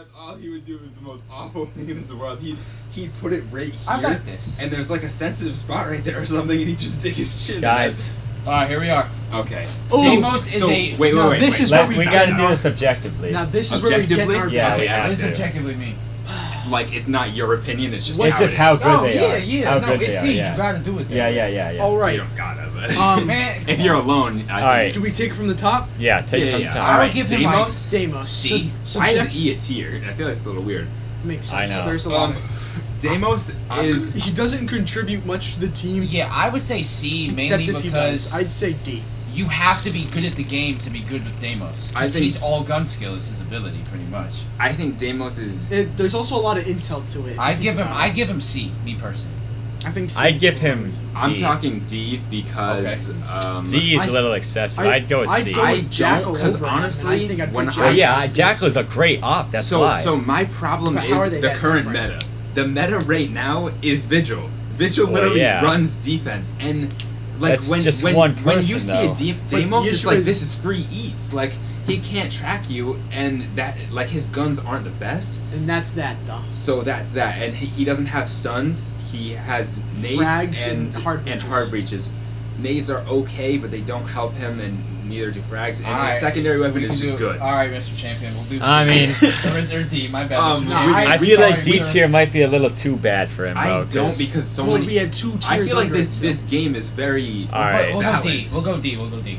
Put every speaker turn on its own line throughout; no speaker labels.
That's all he would do is the most awful thing in this world. He'd put it right here.
I like this.
And there's like a sensitive spot right there or something, and he'd just dig his chin.
Guys.
Alright, here we are.
Okay.
Deimos is a...
Wait.
This is
we
where
gotta do this objectively.
Now this is where we get our
Yeah,
okay,
we have
what does
to.
objectively mean?
Like, it's not your opinion, it's just
It's
how
just
it
how
is.
good they are.
Yeah.
How
No,
good
it's
they are,
siege.
yeah.
You gotta do it.
Yeah.
All
You
right.
don't gotta, but...
Man,
if you're alone, I
Alright.
do we take from the top?
Yeah, take it from the
yeah.
top.
I would
Alright,
give him like...
Deimos?
Deimos.
C.
So
Why is
subject-
E a tier? I feel like it's a little weird.
Makes
I
sense.
know.
There's a lot.
Deimos is...
He doesn't contribute much to the team.
Yeah, I would say C,
Except
mainly
if he
because
does. I'd say D.
you have to be good at the game to be good with Deimos.
I
Because
think-
he's all gun skill is his ability, pretty much.
I think Deimos is...
There's also a lot of intel to it.
I'd give him C, me personally.
I think C
I'd
is
give
more
him
reason.
I'm
D.
talking D because...
D is a
I-
little excessive. I'd go with C.
I'd go
I
with Jackal
don't, because
over him, and
honestly,
I think I'd
when
put
I-
Oh
Jackal.
yeah, Jackal is a great op. That's why.
So my problem
But how are
is
they
the
that
current
different?
meta. The meta right now is Vigil. Vigil
Well,
literally
yeah.
runs defense, and like
That's
when
just
when,
one
when you
person,
see
though.
a Deimos,
the
it's
issue
like
is-
this is free eats. Like he can't track you, and that like his guns aren't the best.
And that's that, though.
So that's that, and he doesn't have stuns. He has nades
Frags
and
hard breaches.
hard breaches. Nades are okay, but they don't help him, and neither do frags. And
Alright,
his secondary weapon
we
is
can
just
do-
good.
Alright, Mr. Champion, we'll do C.
I mean-
Or D, my bad,
Um,
Mr.
no,
Champion.
I
we-
feel like
sorry,
D
sir.
tier might be a little too bad for him,
I
bro.
don't
'cause-
because so
Well,
many.
we have 2 tiers.
I feel like
under
this
it,
this
so.
game is very.
Alright.
We'll go D.
balanced.
We'll go D.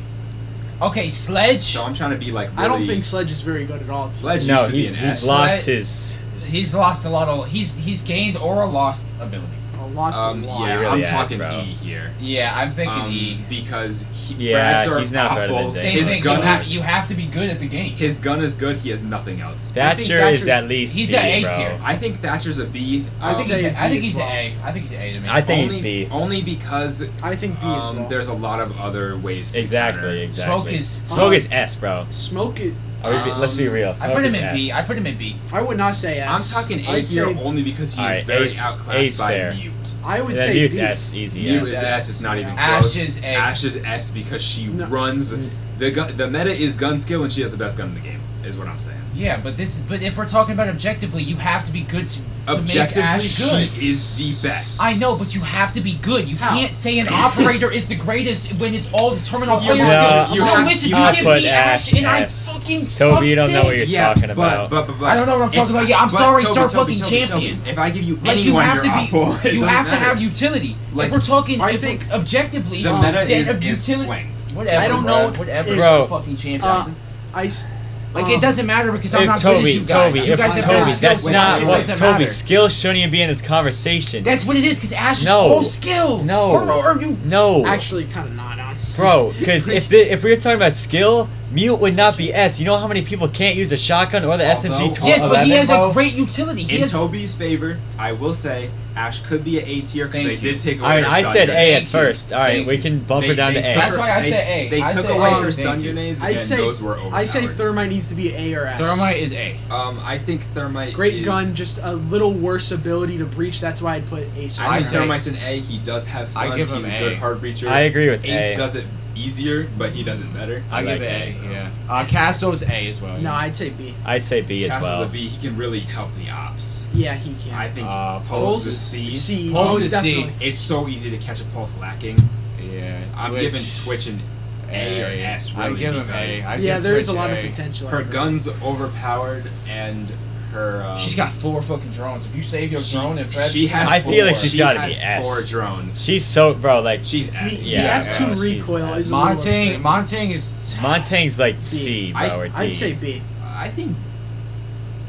Okay, Sledge.
So I'm trying to be like. Really,
I don't think Sledge is very good at all.
Sledge
No,
used to be
he's
an S.
lost
Sledge-
his.
He's lost a lot of. He's gained or lost ability.
Lost a lot.
Yeah,
really
I'm
has,
talking
bro.
E here.
Yeah, I'm thinking E.
Because
Yeah,
frags are
he's not better
awful.
than
Same
His
thing.
gun,
You have to be good at the game.
his gun is good. He has nothing else.
Thatcher is
Thatcher's-
at least
he's
B,
an A
bro.
tier.
I think Thatcher's a B.
I think
say
he's. I think
B as
he's
well.
an A. I think he's an A to me.
I think
only,
he's B.
Only because
I think B as well.
there's a lot of other ways. To
Exactly,
counter.
exactly.
Smoke
Smoke
is-
is S, bro.
Smoke it.
Let's be real.
I
Smoke
put him
is
in
S.
B. I put him in B.
I would not say S.
I'm talking A
I'd
tier
say-
only because he's
Alright,
very
A's
outclassed by
fair.
Mute.
I would
Then
say
Mute's
B.
S, easy
Mute
S.
is S. It's not even
Ash
close.
is A.
Ash is S because she
No.
runs. The meta is gun skill, and she has the best gun in the game. Is what I'm saying.
Yeah, but if we're talking about objectively, you have to be good to make
Objectively,
Ash good.
she is the best.
I know, but you have to be good. You
How?
can't say an operator is the greatest when it's all determined on
You-
players.
No,
you
no,
have-
listen,
you
you
have
give
to put
me Ash, and I
S.
fucking
Toby, you don't know what
sucked
you're
it.
talking about.
But
I don't know what I'm talking about. Yeah, I'm
but
sorry,
Toby,
sir,
Toby,
fucking
Toby,
champion.
Toby, if I give you
Like you
anyone,
have
you're
to be,
awful. It
you
doesn't
have to
matter.
have utility.
Like,
if we're talking,
I think
objectively,
The meta
then
is
utility.
swing.
Whatever,
I don't
bro,
know
whatever,
if-
Bro.
fucking champ
Uh,
Johnson.
I. s-
Like it doesn't matter because I'm
If
not good as
Toby,
you guys.
Toby,
You
if
guys have
Toby,
better
that's
skills,
not
it
what
doesn't
Toby.
matter.
Skills shouldn't even be in this conversation.
That's what it is, because Ash is
No.
all skill.
No.
Or you.
No,
Actually, kind of not, honestly.
bro, because if we were talking about skill, Mute would not be S. You know how many people can't use a shotgun or the SMG
Although-
12?
Yes, but he has
bro?
a great utility. He
In
has.
Toby's favor, I will say Ash could be an A tier because
Thank
they
you.
did take away
All right,
her
I
stun
said
grenades.
A at
Thank you.
first. All right,
Thank
we
you.
can bump her down to
took
A.
That's why I
they-
said A.
They
I
took
said
away
A.
her
Thank
stun
you.
grenades,
I'd
and
say
those were overpowered.
I say Thermite needs to be A or S.
Thermite is A.
I think Thermite
Great
is,
gun, just a little worse ability to breach. That's why I'd put Ace.
I think
say-
Thermite's an A. He does have
I
stuns.
give him
He's a
A.
good hard breacher.
I agree with
Ace
A.
does it easier, but he does it better.
I
like
give it A.
that.
Yeah. Casso's A as well.
No, I'd say B.
I'd say B as
Cass is a
well.
B. He can really help the ops.
Yeah, he can.
I think
Pulse
Pulse is
is
C.
C.
Pulse
Most
is C.
definitely.
It's so easy to catch a Pulse lacking.
Yeah.
I'm
Twitch.
giving Twitch an A or S. Really,
I give him A.
because
I
Yeah,
give
there is a
Twitch
lot of
A.
potential.
her
out of it.
gun's overpowered and her.
She's got 4 fucking drones. If you save your drone and press,
She has.
I feel like
four.
she's
She
gotta be
has
S.
4 drones.
She's so, bro, like,
She's S.
The
Yeah,
F2
she's
recoil
S.
is a little
Montang.
upsetting.
Montang is.
Montaigne's like C, bro, or D.
I'd say B.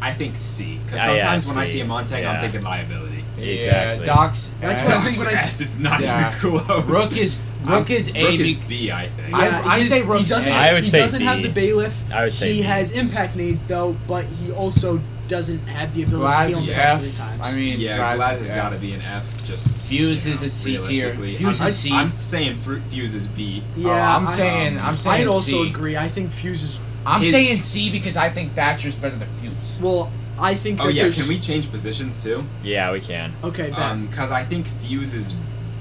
I think C. Because
Yeah,
sometimes when I
C.
see a Montag,
Yeah.
I'm thinking liability.
Exactly.
Yeah, Doc's.
That's
S.
what I think when I
S, it's not
Yeah.
even close.
Rook is A.
Rook is
be-
B, I think.
I say Rook's
he doesn't,
A.
I would
he
say
doesn't
B.
have the bailiff.
I would say
he
B.
has impact nades though, but he also doesn't have the ability
Glass
to heal
is
himself
F.
3 times.
I mean,
Yeah,
Glass
Glass
is
has
F.
got to be an F. Just
Fuse
you
is
know,
a C tier.
realistically.
Fuse
I'm,
is C.
I'm saying Fuse is B.
yeah,
I'm saying
I'd also
C.
agree. I think Fuse is.
I'm
His-
saying C because I think Thatcher's better than Fuse.
Well, I think.
Oh
that
yeah,
there's,
can we change positions too?
Yeah, we can.
Okay, bet.
Because I think Fuse is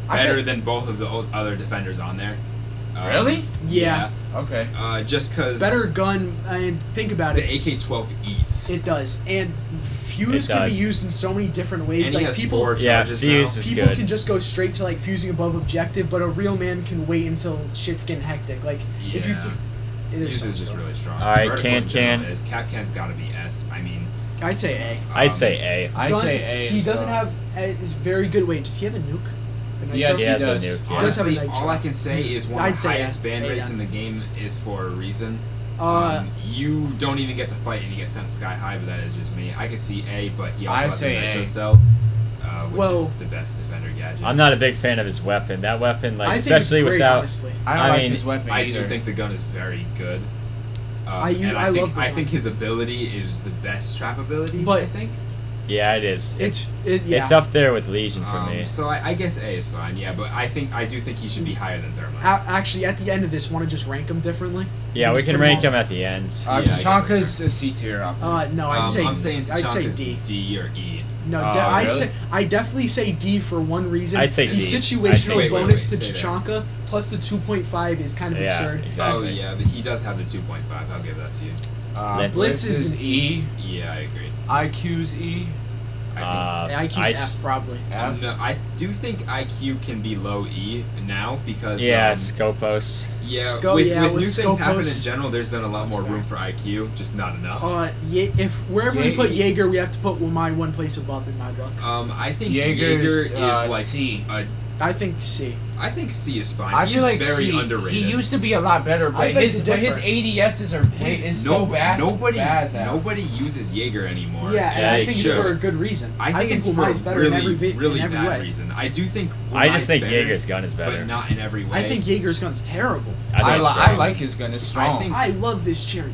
I
better
think-
than both of the other defenders on there.
Really?
Yeah.
Okay.
Just because
Better gun, and think about
the
it.
AK-12 eats.
It does, and fuse
It
can be
does.
used in so many different ways.
And he
Like
has
people,
4
Yeah,
charges
fuse
now.
is
people
good.
can just go straight to like fusing above objective, but a real man can wait until shit's getting hectic. Like if you,
Yeah.
there's
Fuse
some
is just
stuff.
really strong.
All right,
Vertical in general
Can.
is Cat Can's got to be S. I mean,
I'd say A.
I'd say A.
I
Gun-
say A.
He
as
doesn't
well.
have. Is very good. Wait, does he have a nuke? A nitro?
Yes,
He has a
does.
nuke. Yeah.
Does have a
honestly,
nitro.
all I can say is one
I'd
of the
say
highest
S,
ban
A
rates
then.
in the game is for a reason.
Uh,
You don't even get to fight and you get sent sky high, but that is just me. I could see A, but he also
I
has
say
a nitro
A.
cell, which
Well-
is the best defender gadget.
I'm not a big fan of his weapon. That weapon, like,
I think
especially
it's great,
without.
honestly.
I don't
I
like
mean,
his weapon
I
either.
do think the gun is very good.
I
And
love
think,
the
I
gun.
think his ability is the best trap ability.
But-
I think.
Yeah, it is.
Yeah.
It's up there with Legion for me.
So I guess A is fine. Yeah, but I do think he should be higher than Thermite.
Actually, at the end of this, want to just rank them differently?
Yeah, we
Just
can
put
rank
all-
him at the end.
Yeah, I guess that's
Tachanka's a C tier up.
No, I'd say
I'm saying
I'd say
Tachanka's
D.
D or E.
No,
Oh,
I'd
really?
say I definitely say D for one reason.
I'd say
the
D. I'd
situational
say
D.
bonus
Wait,
to
say that.
Tachanka plus the 2.5 is kind of
Yeah,
absurd.
exactly.
Oh yeah, but he does have the 2.5. I'll give that to you.
Let's-
Blitz is an
E.
Yeah, I agree.
IQ's E.
I think.
IQ's F probably.
F.
No, I do think IQ can be low E now because
Yeah, Scopos.
yeah,
with
with new things happen
Scopus-
in general, there's been a lot
That's
more
fair.
room for IQ, just not enough.
If wherever we
Ye-
put Jaeger, we have to put my one place above in my book.
I think
Jaeger's,
Jaeger is like
C.
I think C.
I think C is fine.
I
He's
feel like
very
C.
underrated.
He used to be a lot better,
I
but
beg
his
to
his
differ.
ADSs are is so bad.
Nobody uses Jaeger anymore.
Yeah, and
Yeah,
I
they
think
should.
it's for a good reason.
I think it's for
Umai's
a
better in every,
really
in every
bad
way.
reason. I do think
I
Umai's
just think
better,
Jaeger's gun is better.
but not in every way.
I think Jaeger's gun's terrible.
I
it's
I
strong.
like his gun. It's strong.
think-
I love this cherry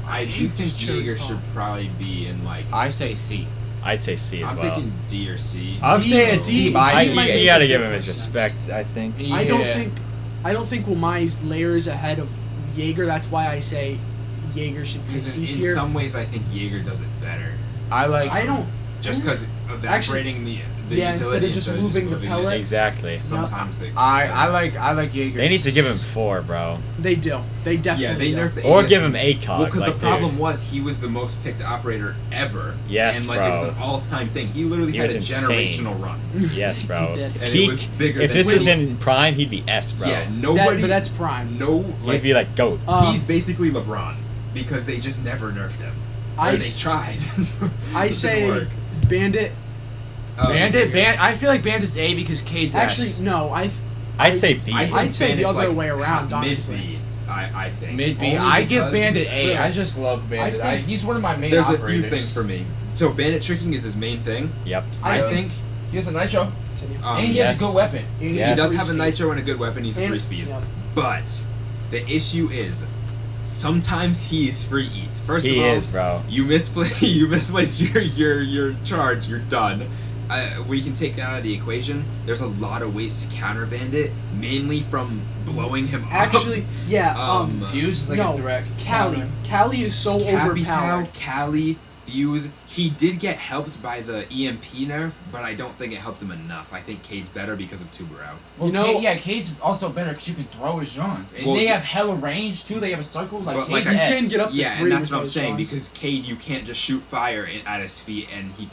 pie.
I do
hate this
think
cherry
Jaeger
pie.
should probably be in like.
I say C.
I'd say C as
I'm
well.
thinking D or C.
I'm
D-
saying
D-
C.
D
I,
might
you
make
gotta
a
give
bit
him
more
his
sense.
respect, I think.
Yeah.
I don't think Umai's layers ahead of Jaeger. That's why I say Jaeger should be
Because
C
in
tier.
some ways, I think Jaeger does it better.
I like.
I don't.
Just because evaporating the
yeah, instead
utility
of just
instead
moving the
moving
pellet.
it,
Exactly.
sometimes they.
I like Jaeger.
They need to give him 4, bro.
They do. They definitely
Yeah, they
do.
nerfed the
Or
ADS.
give him ACOG.
Well, because
like,
the problem
dude.
was he was the most picked operator ever.
Yes,
and like it was
bro.
an all-time thing. He literally
He
had a
was insane.
generational run.
Yes, bro.
He did.
And it
Peak.
was bigger
If
than
this was
Winnie.
in Prime, he'd be S, bro.
Yeah, nobody.
but that's prime.
no.
He'd
Like,
be like GOAT.
he's basically LeBron because they just never nerfed him. Or
I
they
s-
tried.
I
It didn't
say
work.
Bandit.
I feel like Bandit's A because Cade's
Actually,
S.
no.
I'd say B.
I think
I'd say the
Bandit's
other
like
way around,
mid
honestly.
B, I think.
Mid B.
Only
I give
because-
Bandit A.
Really?
I just love Bandit.
I think-
He's one of my main
There's a
operators.
few things for me. So bandit tricking is his main thing.
Yep.
I
I-
think
He has a nitro, and he
yes.
has a good weapon.
And
Yes.
he does
three
have a
speed.
nitro and a good weapon. He's a
And-
3-speed.
yeah.
But the issue is sometimes he is free eats. First
He
of all,
is, bro.
you misplace your charge, you're done. We can take that out of the equation. There's a lot of ways to counter bandit, mainly from blowing him up.
Actually, yeah.
Fuse is like
no,
a direct.
Callie. Callie is so overpowered.
Capitao, Cali, Fuse. He did get helped by the EMP nerf, but I don't think it helped him enough. I think Cade's better because of Tuberou.
Well,
You know-
Cade's also better because you can throw his Johns. And
Well,
they have hella range too. They have a circle like
But,
Cade's
like,
You
S.
can get up to
Yeah,
3
and that's
with
what I'm
those
saying
shots.
because Cade, you can't just shoot fire at his feet and he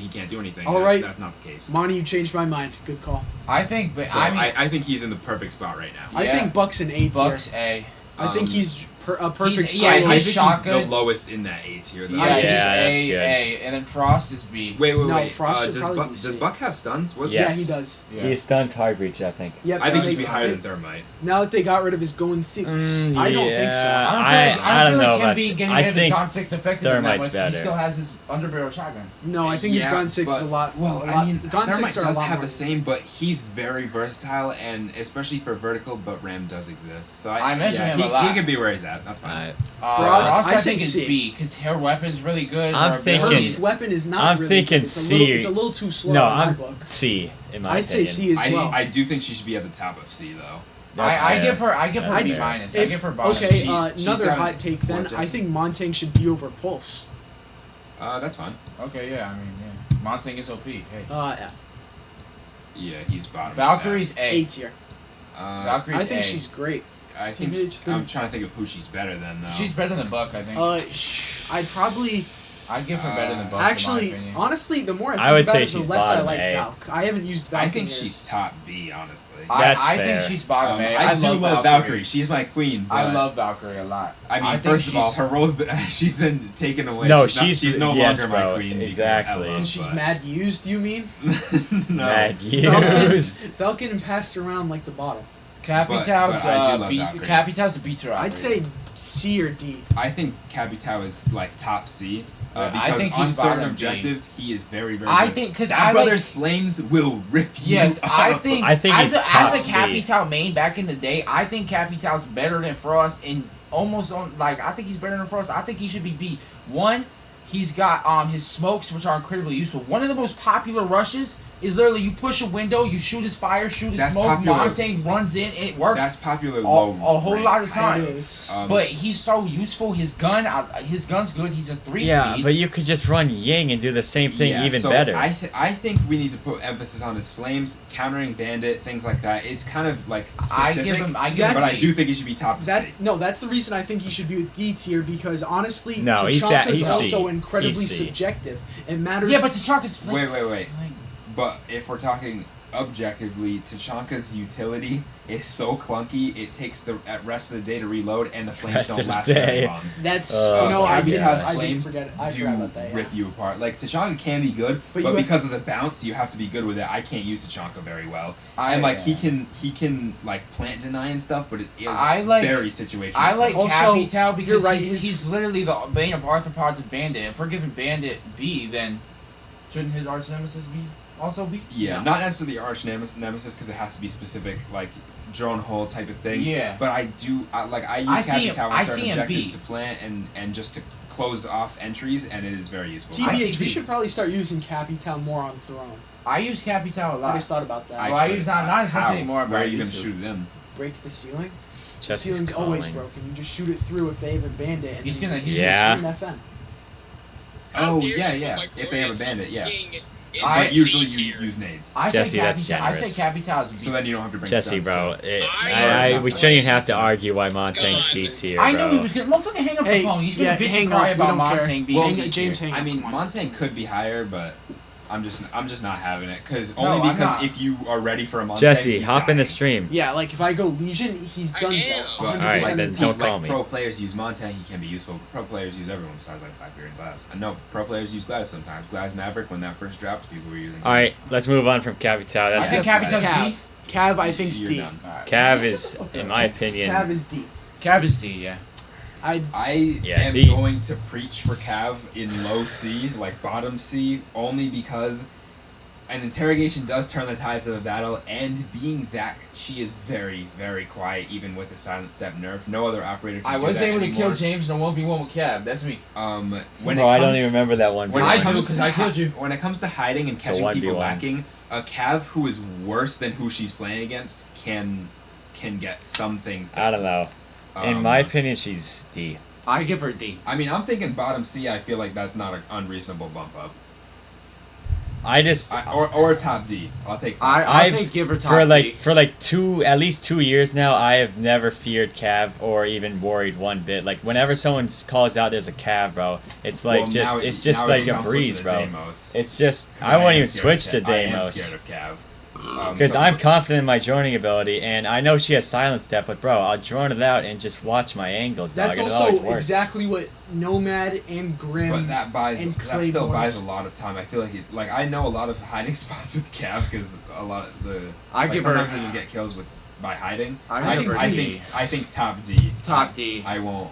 can't do anything.
All right.
That's not the case.
Monty, you changed my mind. Good call.
I think, but
So
I mean,
I think he's in the perfect spot right now.
Yeah.
I think Buck's an A tier.
Bucks A.
I think he's a perfect
He's- yeah,
I
solo.
he's
think
shotgun.
he's the lowest in that A tier. Though.
Yeah,
I
he's
think-
Yeah,
A,
that's good.
A, and then Frost is B.
Wait.
No, Frost should
does
probably
Buck
be
does
C.
Buck have stuns? What?
Yeah.
Yeah,
Yes.
he does.
Yeah.
He stuns hard breach, I think.
Yep,
I think
they-
he should be higher
they-
than Thermite.
Now that they got rid of his going 6,
Mm,
I don't think so.
yeah.
I don't
I
feel
don't know
like him
about-
being getting
I
rid of his
think
Gon 6 effective in that
Thermite's
much. He
better.
still has his underbarrel shotgun.
No, I think his
Yeah,
gun 6 is a
but-
lot.
Well,
a
I
lot-
mean,
gun
Thermite
6 are a
does
lot
have
more.
the same, but he's very versatile, and especially for vertical. But Ram does exist, so
I mention
yeah,
him a lot.
He can be where he's at. That's fine.
Alright.
Frost,
Frost
I
I
say
think is
C.
B because her weapon's really good.
I'm
her
thinking-
ability-
Her weapon is not
I'm
really
thinking
good. It's
C.
A little, it's a little too slow
No,
in my
I'm
book.
C in my
I'd say
opinion.
C as well.
I do think she should be at the top of C though.
That's
I
fair.
give her
That's
B
fair.
minus. I
If-
give her bottom.
okay,
She's
another
got
hot take then.
more
I think Montang should be over Pulse.
That's fine.
Okay, yeah, I mean, yeah. Monsing is OP. Hey.
F.
Yeah, he's bottom.
Valkyrie's A.
A tier.
Uh,
Valkyrie's
I think
A.
she's great.
I think
TBH,
I'm trying to think of who she's better than though.
She's better than Buck, I think.
I'd probably
I'd give her better than Buck.
actually,
in my opinion.
honestly, the more
I
I
would
think about
say
it, the
she's
less I
bottom
like
A.
Valk. I haven't used Valk.
I
in
think
years.
she's top B, honestly.
That's
I
fair.
think she's bottom A.
I do love
Valkyrie.
Valkyrie. She's my queen.
I
but-
love Valkyrie a lot.
I mean,
think
first of all,
she's-
her role's she's been taken away.
No,
she's no
yes,
longer my
bro,
queen.
exactly.
Because
Because she's mad used, you mean?
no.
Mad
Falcon,
used.
Falcon passed around like the bottom.
Capital's
but I do love Valkyrie.
Capital's a beater.
I'd say C or D.
I think Capitao is like top C.
I
Because
think
on
he's
certain
bottom B.
objectives, he is very, very
I
good.
think because
that
I
brother's flames will rip you
Yes, I
up.
think.
I think
as
he's
a,
top
as a
C.
Capital main back in the day, I think Capital's better than Frost and almost on like I think he's better than Frost. I think he should be B. One, he's got his smokes which are incredibly useful. One of the most popular rushes is literally you push a window, you shoot his fire, shoot his
That's
smoke,
popular.
Montagne runs in, it works.
That's popular
a
low
whole
rank.
lot of
It
time.
is.
But he's so useful. His gun's good. He's a 3
Yeah,
speed.
but you could just run Ying and do the same thing
yeah,
even
so
better.
I think we need to put emphasis on his flames, countering bandit, things like that. It's kind of like
I
specific.
give him.
but I do think he should be top of C.
That's the reason I think he should be with D tier because honestly,
No, he's
T'Chaka's
C.
also incredibly
He's C.
subjective. It matters.
Yeah, but T'Chaka's
Wait.
like,
But if we're talking objectively, Tachanka's utility is so clunky. It takes the rest of the day to reload, and the flames
Rest
don't
of the
last
day.
very long.
that's
I
did
Capitão's flames
forget. I
do
forgot about that. Yeah.
rip you apart. Like Tachanka can be good,
But
but
you have-
because of the bounce, you have to be good with it. I can't use Tachanka very well,
I-
and like he can like plant deny and stuff, but it is
I like-
very situational.
I like
Also,
Capital because
you're right,
he's literally the bane of arthropods of Bandit. If we're giving Bandit B, then shouldn't his arch nemesis be also B?
Yeah,
No.
not necessarily arch nemesis because it has to be specific, like drone hole type of thing.
Yeah.
But I use
I see him-
Capitão
I
on certain
see him
objectives
B.
to plant and just to close off entries, and it is very useful.
I see
TBH,
B.
we should probably start using Capital more on Throne.
I use Capital a
I
lot.
just thought about that.
I use not as much
How?
anymore, but
Where
I
are you
used
gonna
to.
shoot it in?
Break the ceiling. The
Just
ceiling's always
calling.
broken. You just shoot it through if they have a bandit. And
He's
then
gonna- he's
Yeah.
shoot an FN.
Oh
dare
yeah,
you
yeah.
put my
If they have a
glorious
bandit, yeah.
king in
But
C
usually you
tier?
use nades.
I
Jesse,
say
that's
Capital. I say
generous.
Capital's B.
So then you don't have to bring
Jesse,
stuns,
bro,
so-
we shouldn't even have to argue why Montagne C tier,
I knew he
bro.
was gonna motherfucking hang up
Hey,
the phone. He's gonna
yeah,
bitch
hang
and cry
up. We
about
don't care.
Montagne being
Well,
C tier.
James, hang
I
up.
mean,
Come on.
Montaigne could be higher, but I'm just not having it because
No,
only
I'm
because
not.
if you are ready for a Montaigne,
Jesse,
he's
hop in the
dying.
stream.
Yeah, like if I go Legion, he's
I
done
am.
so.
But-
100%
Alright,
of
then
the
don't
time.
call me.
Pro players use Montaigne, he can be useful. Pro players use everyone besides like Blackbeard and Glass. I know pro players use Glass sometimes. Glass Maverick, when that first dropped, people were using.
Alright, let's move on from Capital.
I
That's
think
Yes.
Capital's
Cav.
B.
Cav, I think's
You're
D.
done.
Cav is, in my
Cav
opinion,
is D.
Cav is D, yeah.
I
Yeah,
am
D.
going to preach for Cav in low C, like bottom C, only because an interrogation does turn the tides of a battle, and being that she is very, very quiet, even with the silent step nerf. No other operator can
I
do
was
that
able to
anymore.
kill James in a 1v1 with Cav. That's me.
When
bro,
it
I don't
comes-
even remember that one.
When
I
it
do,
comes
'cause
to
I killed you.
When it comes to hiding and
It's a
catching people
1v1.
lacking, a Cav who is worse than who she's playing against can get some things done.
I don't know. In my
Um,
opinion, she's D.
I give her D.
I mean, I'm thinking bottom C. I feel like that's not an unreasonable bump up.
I just
Or top D. I'll take top.
I'll
I've-
take give her top
for
D.
at least 2 years now, I have never feared Cav or even worried one bit. Like whenever someone calls out there's a Cav, bro, it's like
Well,
it's just
nowadays
like a
I'm switching
breeze,
to
bro.
Deimos.
It's just
'Cause
I won't
am
even
scared
switch to
of Cav. I am
Deimos
scared of Cav.
because
So-
I'm confident in my joining ability, and I know she has silent step. But bro, I'll drone it out and just watch my angles, dog.
That's
And it always
also
works.
exactly what Nomad and Grim.
But that
and
still buys
Claymore's-
a lot of time. I feel like I know a lot of hiding spots with Cav because a lot of the
I
like
give her-
sometimes I just get kills by hiding.
I give her D.
I think top D.
Top D.
I won't.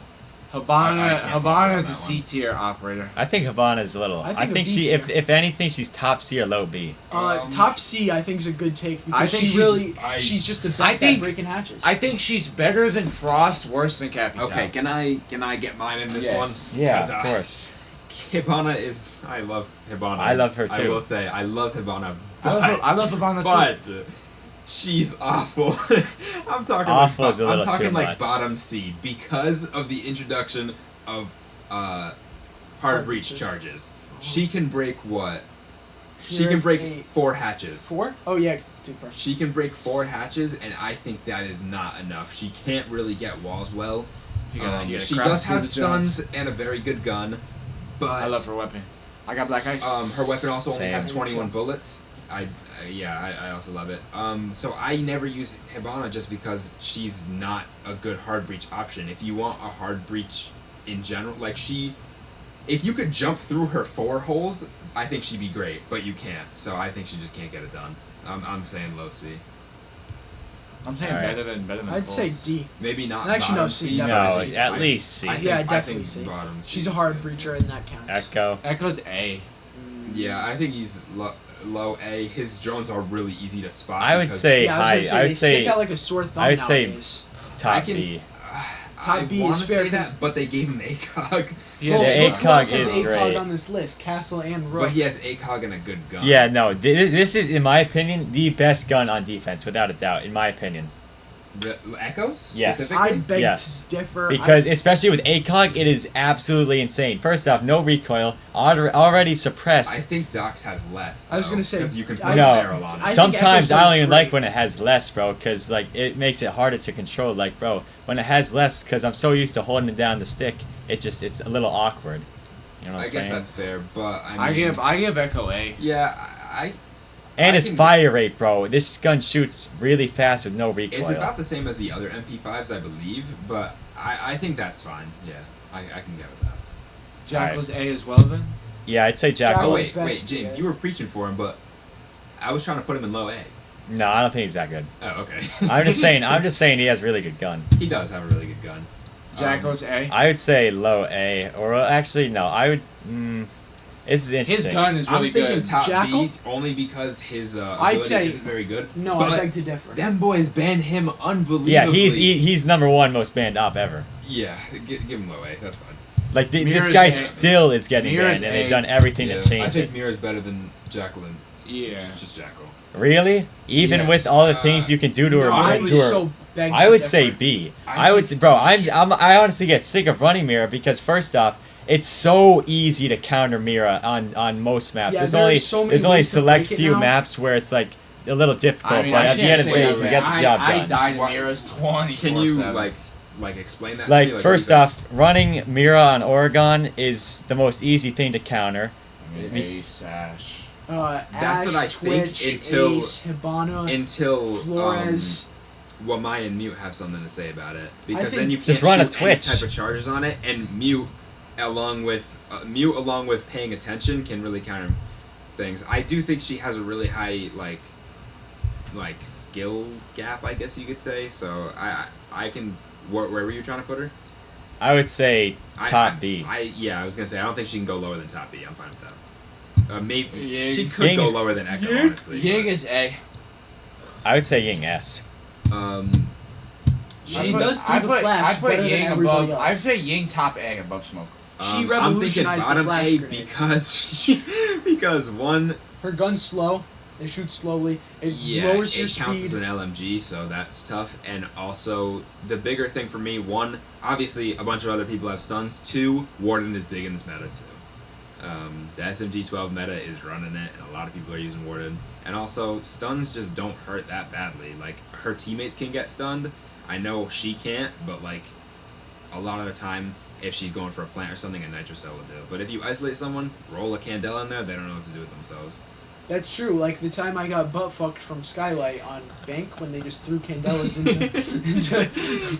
I
Habana
can't fault you on
is a
that
C tier operator.
I think Havana's a little.
I
I
think
think
a
she,
B
if
tier.
if anything, she's top C or low B.
Top C, I think is a good take because
think
she's just the best
I think-
at breaking hatches.
I think she's better than Frost, worse than Capital.
Okay, can I get mine in this
Yes.
one?
Yeah,
'Cause,
of course.
Hibana is. I love Hibana.
I love her,
I
too.
will say I love Hibana.
I love Habana too.
But she's awful. I'm talking
Awful
like
is a little
I'm talking
too
like
much.
bottom C because of the introduction of Heart Breach charges. She can break what? She can break
Eight.
4 hatches.
4? Oh yeah, it's 2 per.
She can break 4 hatches, and I think that is not enough. She can't really get walls well.
You gotta
She
craft
does
through
have
the joints.
stuns and a very good gun, but
I love her weapon. I got black ice.
her weapon also only
Same.
has 21 bullets. I also love it. So I never use Hibana just because she's not a good hard breach option. If you want a hard breach in general, like if you could jump through her 4 holes, I think she'd be great, but you can't. So I think she just can't get it done. I'm saying low C.
I'm saying
Alright.
better than
I'd say
Pulse.
D.
Maybe not.
Actually, no,
bottom
C,
C,
definitely
but
No,
C.
at least C.
I think,
Yeah,
I
definitely
think
C.
bottom C
She's a
is
hard
good.
breacher, and that counts.
Echo.
Echo's A.
Yeah, I think he's low A. His drones are really easy to spot.
I would
because
say
Yeah, I was
high.
gonna say
I
they
would
stick
say
out like a sore thumb
I would say-
nowadays.
top
I can-
B.
Top
I
B
want
is
to
fair
say
'cause-
that, but they gave him ACOG.
He
Well,
has
Yeah,
A.
look who else
ACOG
has
is
ACOG
great.
on this list: Castle and Rook.
But he has ACOG and a good gun.
Yeah, no. This is, in my opinion, the best gun on defense, without a doubt. In my opinion,
The Echoes?
Yes.
Specifically?
I beg
Yes.
to differ.
because especially with ACOG, it is absolutely insane. First off, no recoil, already suppressed.
I think Docs has less.
I was gonna say,
because you can
I-
put
No.
a barrel on it.
I think
Sometimes
Echo's
I don't
is
even
great.
like when it has less, bro, because like it makes it harder to control. Like, bro, when it has less, because I'm so used to holding down the stick, it's a little awkward. You know what
I
I'm
guess
saying?
that's fair, but I mean,
I give Echo A.
yeah,
And
I
its
can-
fire rate, bro. This gun shoots really fast with no recoil.
it's about the same as the other MP5s, I believe, but I think that's fine. Yeah, I can get with that.
Jackal's A as well then?
Yeah, I'd say Jackal.
Jackal-
Oh wait,
best,
James,
yeah.
you were preaching for him, but I was trying to put him in low A.
No, I don't think he's that good.
Oh, okay.
I'm just saying he has a really good gun.
he does have a really good gun.
Jackal's A.
I would say low A, or actually no, I would. This is
His
interesting.
gun is really
I'm thinking
good.
top
Jackal?
B only because his
I'd
ability
say-
isn't very good.
No,
but
I beg to differ.
them boys banned him unbelievably.
Yeah, he's number 1 most banned op ever.
Yeah, give him low A. That's fine.
Like this
Mira's
guy
A.
still is getting
Mira's
banned, and they've
A.
done everything
Yeah,
to
I
change
think
it.
Mira's better than Jacqueline.
Yeah.
Just Jackal.
Really? Even
Yes.
with all the things you can do to her,
no, honestly,
to her
so beg
I
to
would
differ.
say B.
I
I would
think
say, bro.
it's-
I honestly get sick of running Mira because first off, it's so easy to counter Mira on most maps.
Yeah,
there's
there's so many
there's only
ways to
select
break it
few
now.
maps where it's like a little difficult,
I mean,
but
I
at the
can't
end of the
say
day,
that,
you
man.
get the job
I
done.
died in
What-
Mira's 24/7.
Can you like explain that to
Like
me?
first off, running Mira on Oregon is the most easy thing to counter.
I mean, A Sash.
That's
Ash,
what I think
Twitch,
until-
Ace, Hibana,
until
Flores.
Wamai and Mute have something to say about it, because
think
then you can't
just run a
shoot any
Twitch.
type of charges on it, and Mute along with paying attention can really counter things. I do think she has a really high like skill gap, I guess you could say. So I can where were you trying to put her?
I would say top B.
I was gonna say I don't think she can go lower than top B. I'm fine with that. Maybe
Ying.
she could go
Ying's-
lower than Echo,
Ying?
honestly.
Ying is A.
I would say Ying S.
but,
She does do the flash
I put
better than
Ying
everybody
above.
else.
I put Ying top A above Smoke.
She
I'm thinking
revolutionized the
bottom
flash
A
grenade.
because one,
Her gun's slow. It shoots slowly. It
yeah,
lowers your
it counts as
speed.
an LMG, so that's tough. And also, the bigger thing for me, one, obviously a bunch of other people have stuns. Two, Warden is big in this meta too. The SMG-12 meta is running it, and a lot of people are using Warden. And also, stuns just don't hurt that badly. Like, her teammates can get stunned. I know she can't, but like, a lot of the time, if she's going for a plant or something, a nitro cell will do. But if you isolate someone, roll a candela in there, they don't know what to do with themselves.
That's true. Like the time I got butt fucked from Skylight on Bank when they just threw candelas into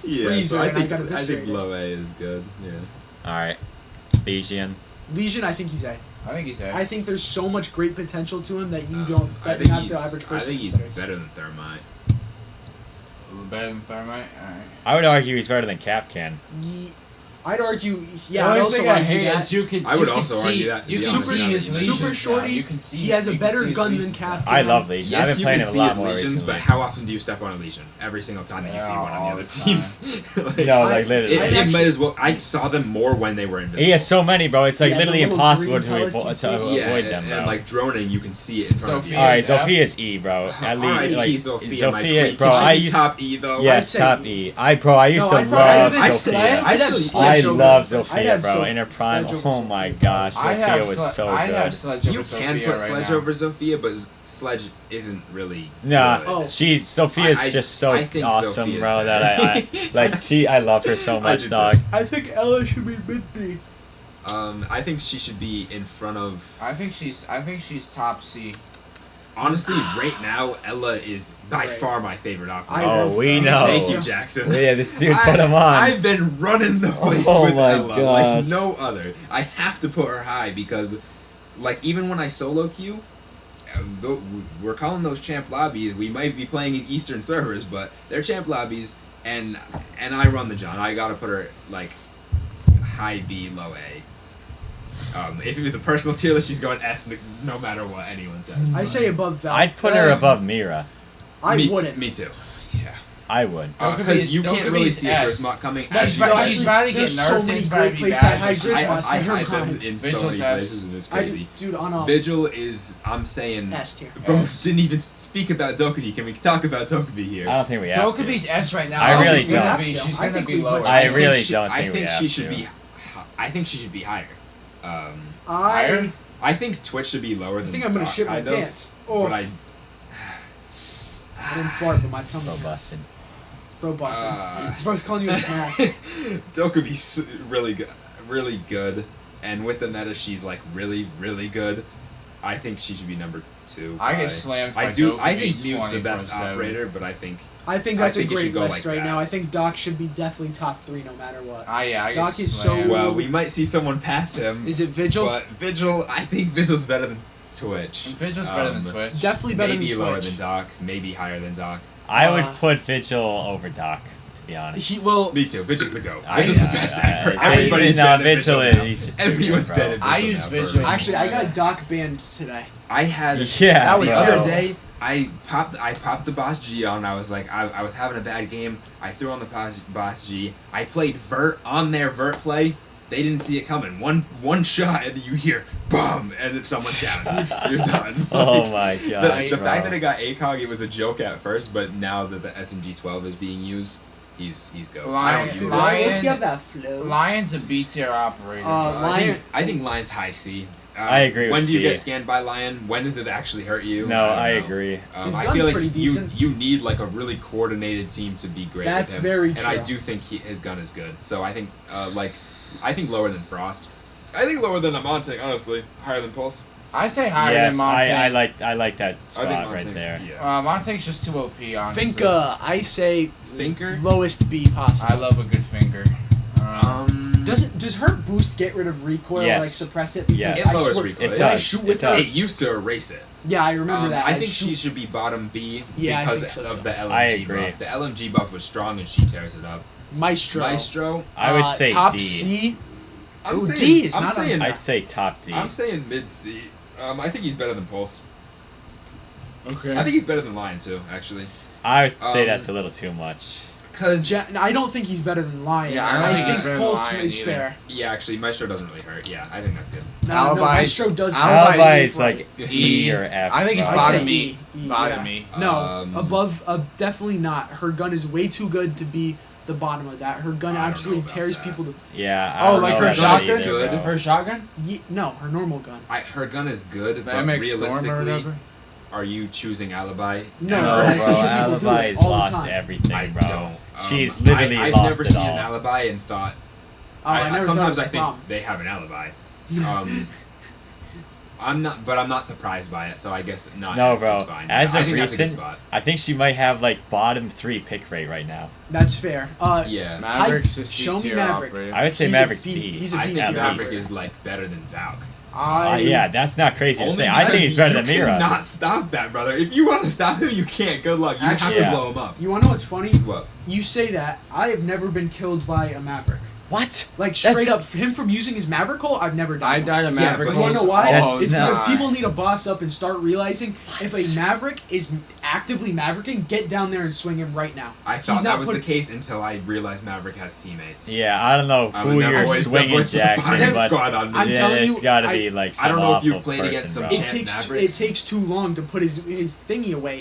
freezer and I got
I think
eviscerated.
low A is good. Yeah.
All right, Legion.
Legion, I think he's A.
I think he's A.
I think there's so much great potential to him that you don't.
I
That
think
not
he's.
the average
I
person
think he's
considers.
better than Thermite.
A little better than Thermite. Alright.
I would argue he's better than Capcan.
I'd argue.
The
Yeah, I'd
only
also
thing I
argue
hate
that.
is you can.
I would
you can
also
see,
argue that, to
you
be
can
honest,
see
now that
his
you
lesions
Super
now.
shorty,
You can see.
he has a
you can
better
see his
gun than
lesions now.
Cap.
I love Legion. I've
Yes,
been
you
playing
can
him a
see
lot
his
more
lesions,
recently.
but how often do you step on a lesion? Every single time that you see
Yeah,
one on the
all
other
the
team. Like,
No, like literally.
it might as well. I saw them more when they were invisible.
He has so many, bro. It's like
Yeah, the
literally
little
impossible
green
to,
pellets
avo-
you
to
see.
avoid them, bro.
and like droning, you can see it in front of you.
Sophia.
All right,
is F.
Sophia's E, bro. At
Alright,
least, like
he's Sophia, my queen.
bro.
Can she
I
be
used
top E though.
yes,
say
top
E.
E. I used
No,
to
I'd probably
love
say
Sophia.
I'd have
still-
Slay
I
Sledge over-
love
I'd
Sophia,
have
bro. In her prime,
Sledge over
oh my
Sophia.
gosh,
I
Sophia
have
was so
I have
good.
Sledge over
You
Sophia
can put
right
Sledge
now.
over Sophia, but Sledge isn't really.
Nah,
good.
Oh.
Sophia's
I-
just so
I think
awesome,
Sophia's
bro.
better.
That I love her so
I
much,
do
dog.
too.
I think Ella should be mid B.
I think she should be in front of.
I think she's top C.
Honestly, right now, Ella is by
Right.
far my favorite
I
operator.
Oh,
love
we
her.
know.
Thank you, Jackson.
Yeah, this dude put him on.
I've been running the place
Oh
with
my
Ella
gosh.
like no other. I have to put her high because, like, even when I solo queue, we're calling those champ lobbies. We might be playing in Eastern servers, but they're champ lobbies, and I run the John. I gotta put her like high B, low A. If it was a personal tier list, she's going S no matter what anyone says.
I say above Val.
I'd put her above Mira.
I
me,
wouldn't.
Me too.
I would.
Because you can't really see a
S.
Grismot coming.
That's
as
right.
you
Actually,
said.
she's about to get
there's
nerfed
so
and
many
it's about to
great
be
places
bad,
I hide
but she's-
Grismots.
I
Never
hide them
mind.
in so
Vigil's
many
S.
places, and it's
I
crazy.
dude on a
Vigil is, I'm saying,
S tier.
bro,
S.
didn't even speak about Dokubi. Can we talk about Dokubi here?
I don't think we have to.
Dokubi's S right now.
I really
She's gonna
don't.
be- She's
I
gonna
think
be
we
lower.
put-
I
think
really
she-
don't
I
think we
think
have
she should
to.
be. I think she should be higher.
Higher?
I think Twitch should be lower
I
than.
think I'm gonna
Doc,
shit my
kind of,
pants. Oh,
But
I didn't fart, but my tongue.
Bro busted.
Bro, busting.
Uh,
Bro's calling you a snack.
Dokubi's really good, and with the meta, she's like really good. I think she should be number 2.
I get slammed by
I think
Dokubi
Mute's the best
24/7.
operator, but I think
I think that's
think
a
it should
great
go
list
like
right
that.
now. I think Doc should be definitely top 3 no matter what.
Yeah, I
Doc
get
is so-
slammed.
well, we might see someone pass him.
Is it Vigil?
But Vigil, I think Vigil's better than Twitch.
Vigil's better than Twitch.
Definitely better
Maybe
than
lower
Twitch.
than Doc, maybe higher than Doc.
I would
Uh,
put Vigil over Doc, to be honest.
He will.
Me too. Vigil's the GOAT.
I-
Vigil's the best ever.
I-
Everybody's
no,
banning
Vigil
Vigil now.
is just
Everyone's
bro.
banning Vigil
I use
now for
Vigil.
a reason.
Actually, I got Doc banned today.
I had
Yeah,
That was
the
bro.
other
terrible.
day. I popped the boss G on. I was like, I was having a bad game. I threw on the boss G. I played Vert on their Vert play. They didn't see it coming. One shot, and you hear BOOM, and then someone's down. You're done.
Oh
Like,
my
The,
gosh,
the
bro.
fact that it got ACOG, it was a joke at first, but now that the SMG12 is being used, he's GOAT. I
Lion-
don't use
Dude,
it.
Lion-
you have that flow.
Lion's a B tier operator.
Lion-
I think Lion's high C.
I agree
When
with
do you
C.
get scanned by Lion? When does it actually hurt you?
No,
don't
I
know.
agree.
His
I
gun's
feel like
pretty decent.
you need like a really coordinated team to be great
That's
with him.
very
And I
true.
do think his gun is good. So I think I think lower than Frost. I think lower than Amante, honestly. Higher than Pulse.
I say higher
Yes,
than Monte.
I like that
I
spot
think
right
Monte,
there.
Yeah.
Monte's just too OP, honestly.
Think, I say
Thinker?
lowest B possible.
I love a good finger.
Does her boost get rid of recoil,
Yes.
like suppress it? Because
Yes.
It
I
lowers
swear-
recoil.
It
when I
does.
shoot
It
with her,
does.
It used to erase it.
yeah, I remember that.
I
I'd
think
shoot-
she should be bottom B
Yeah, I
because
think so,
of
too.
the LMG
I agree.
buff. The LMG buff was strong and she tears it up.
Maestro.
Maestro,
I would say
top
D.
C.
I'm
Oh,
saying,
D is
I'm
not on
saying,
I'd say top D.
I'm saying mid C. I think he's better than Pulse.
Okay.
I think he's better than Lion too, actually.
I would say
Um,
that's a little too much.
Cause
I don't think he's better than Lion.
Yeah, I don't think he's better than
Pulse
Lion
is
either.
fair.
yeah, actually, Maestro doesn't really hurt. Yeah, I think that's good.
No,
Alibi-
Maestro does.
Alibi
Alibi
is
is like E or F.
I think it's
bro.
I'd say
bottom E. Bottom
yeah.
E.
No, above, definitely not. Her gun is way too good to be the bottom of that. Her gun
I don't know
absolutely
about
tears
that.
people to.
Yeah. I
Oh,
don't
like
know
her
about
shotgun?
that either,
Good.
bro.
Her shotgun?
No, her normal gun.
Her gun is good, but
MX Storm or
realistically,
whatever?
are you choosing Alibi?
No,
No,
but I
bro.
see people do
Alibi
it
has
all the
lost
time.
everything,
I
bro.
don't.
She's literally
I've
lost
never
it
seen
all.
an alibi and thought.
Oh, I never
sometimes
thought
I
it was a
think
problem.
they have an alibi. I'm not surprised by it. So I guess not.
No,
F
bro.
is fine.
As
I
of
think that's a good
recent,
spot.
I think she might have like bottom 3 pick rate right now.
That's fair.
Yeah,
Maveric's just
show me
C tier
Maverick.
operator.
I would say
He's a
Maverick's
B-
B.
he's a
I
B
think
at
tier
Maverick
least.
is like better than Valk.
Yeah, that's not crazy to
Only
say. I think
because
he's better than
You
Mira.
cannot stop that, brother. If you want to stop him, you can't. Good luck. You have
Actually,
to
yeah.
blow him up.
You want to know what's funny?
What?
You say that. I have never been killed by a Maverick.
What?
Like straight
That's-
up, him from using his Maverick-ul, I've never done.
I
once.
died a
Yeah,
Maverick.
but
You wanna know why?
That's
It's because
not-
people need to boss up and start realizing if a Maverick is actively Mavericking, get down there and swing him right now.
I
He's
thought
not
that was
put-
the case until I realized Maverick has teammates.
Yeah, I don't know
I
who
would never
you're
waste the
swinging,
voice of the
Jackson,
firing
but
squad on me.
I'm
yeah,
telling
it's
you,
got to
I-
be like
I
some
don't know if you've
awful
played against
person,
some
bro.
It
champ
takes
Mavericks.
it takes too long to put his thingy away.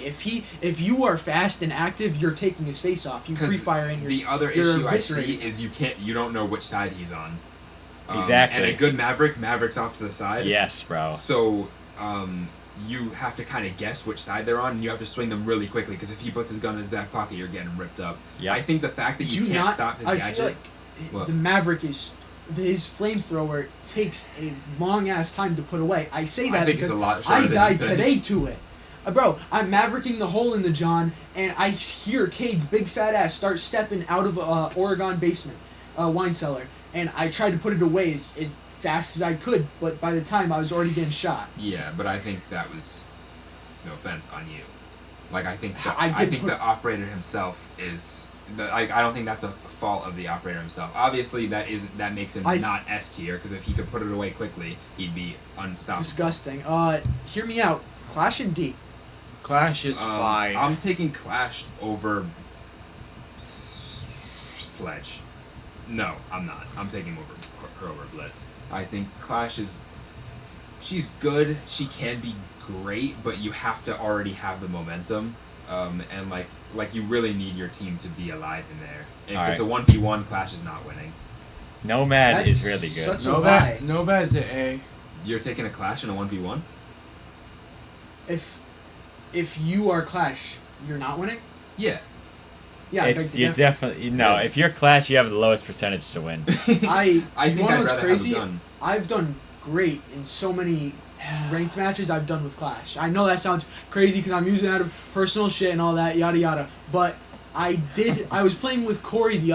If you are fast and active, you're taking his face off. You
Because
pre-firing.
the other
you're
issue I see
eviscerating.
is you don't know know which side he's on.
Exactly.
And a good Maverick's off to the side.
Yes, bro.
So, you have to kind of guess which side they're on, and you have to swing them really quickly, because if he puts his gun in his back pocket, you're getting ripped up.
Yeah.
I think the fact that you can't stop his
I
gadget...
feel like
What?
the Maverick is his flamethrower takes a long ass time to put away. I say that
I think
because
it's a lot
I
shorter than
died
you think.
today to it. Bro, I'm mavericking the hole in the John, and I hear Cade's big fat ass start stepping out of a Oregon basement, wine cellar, and I tried to put it away as fast as I could, but by the time I was already getting shot.
Yeah, but I think that was, no offense, on you. Like, I think
I
the operator himself is... I don't think that's a fault of the operator himself. Obviously, that makes him not S tier, because if he could put it away quickly, he'd be unstoppable.
Disgusting. Hear me out. Clash and D.
Clash is fire.
I'm taking Clash over Sledge. No, I'm not. I'm taking her over Blitz. I think Clash is... She's good. She can be great, but you have to already have the momentum. And like you really need your team to be alive in there. If it's a 1v1, Clash is not winning.
Nomad
That's
is really good.
such a lie.
No bad's an A.
You're taking a Clash in a 1v1?
If you are Clash, you're not winning?
Yeah.
Yeah,
It's you definitely no. If you're Clash, you have the lowest percentage to win.
I
think
you wanna
I'd
know what's
rather
crazy?
have a gun.
I've done great in so many ranked matches I've done with Clash. I know that sounds crazy because I'm using it out of personal shit and all that, yada yada. But I was playing with Corey the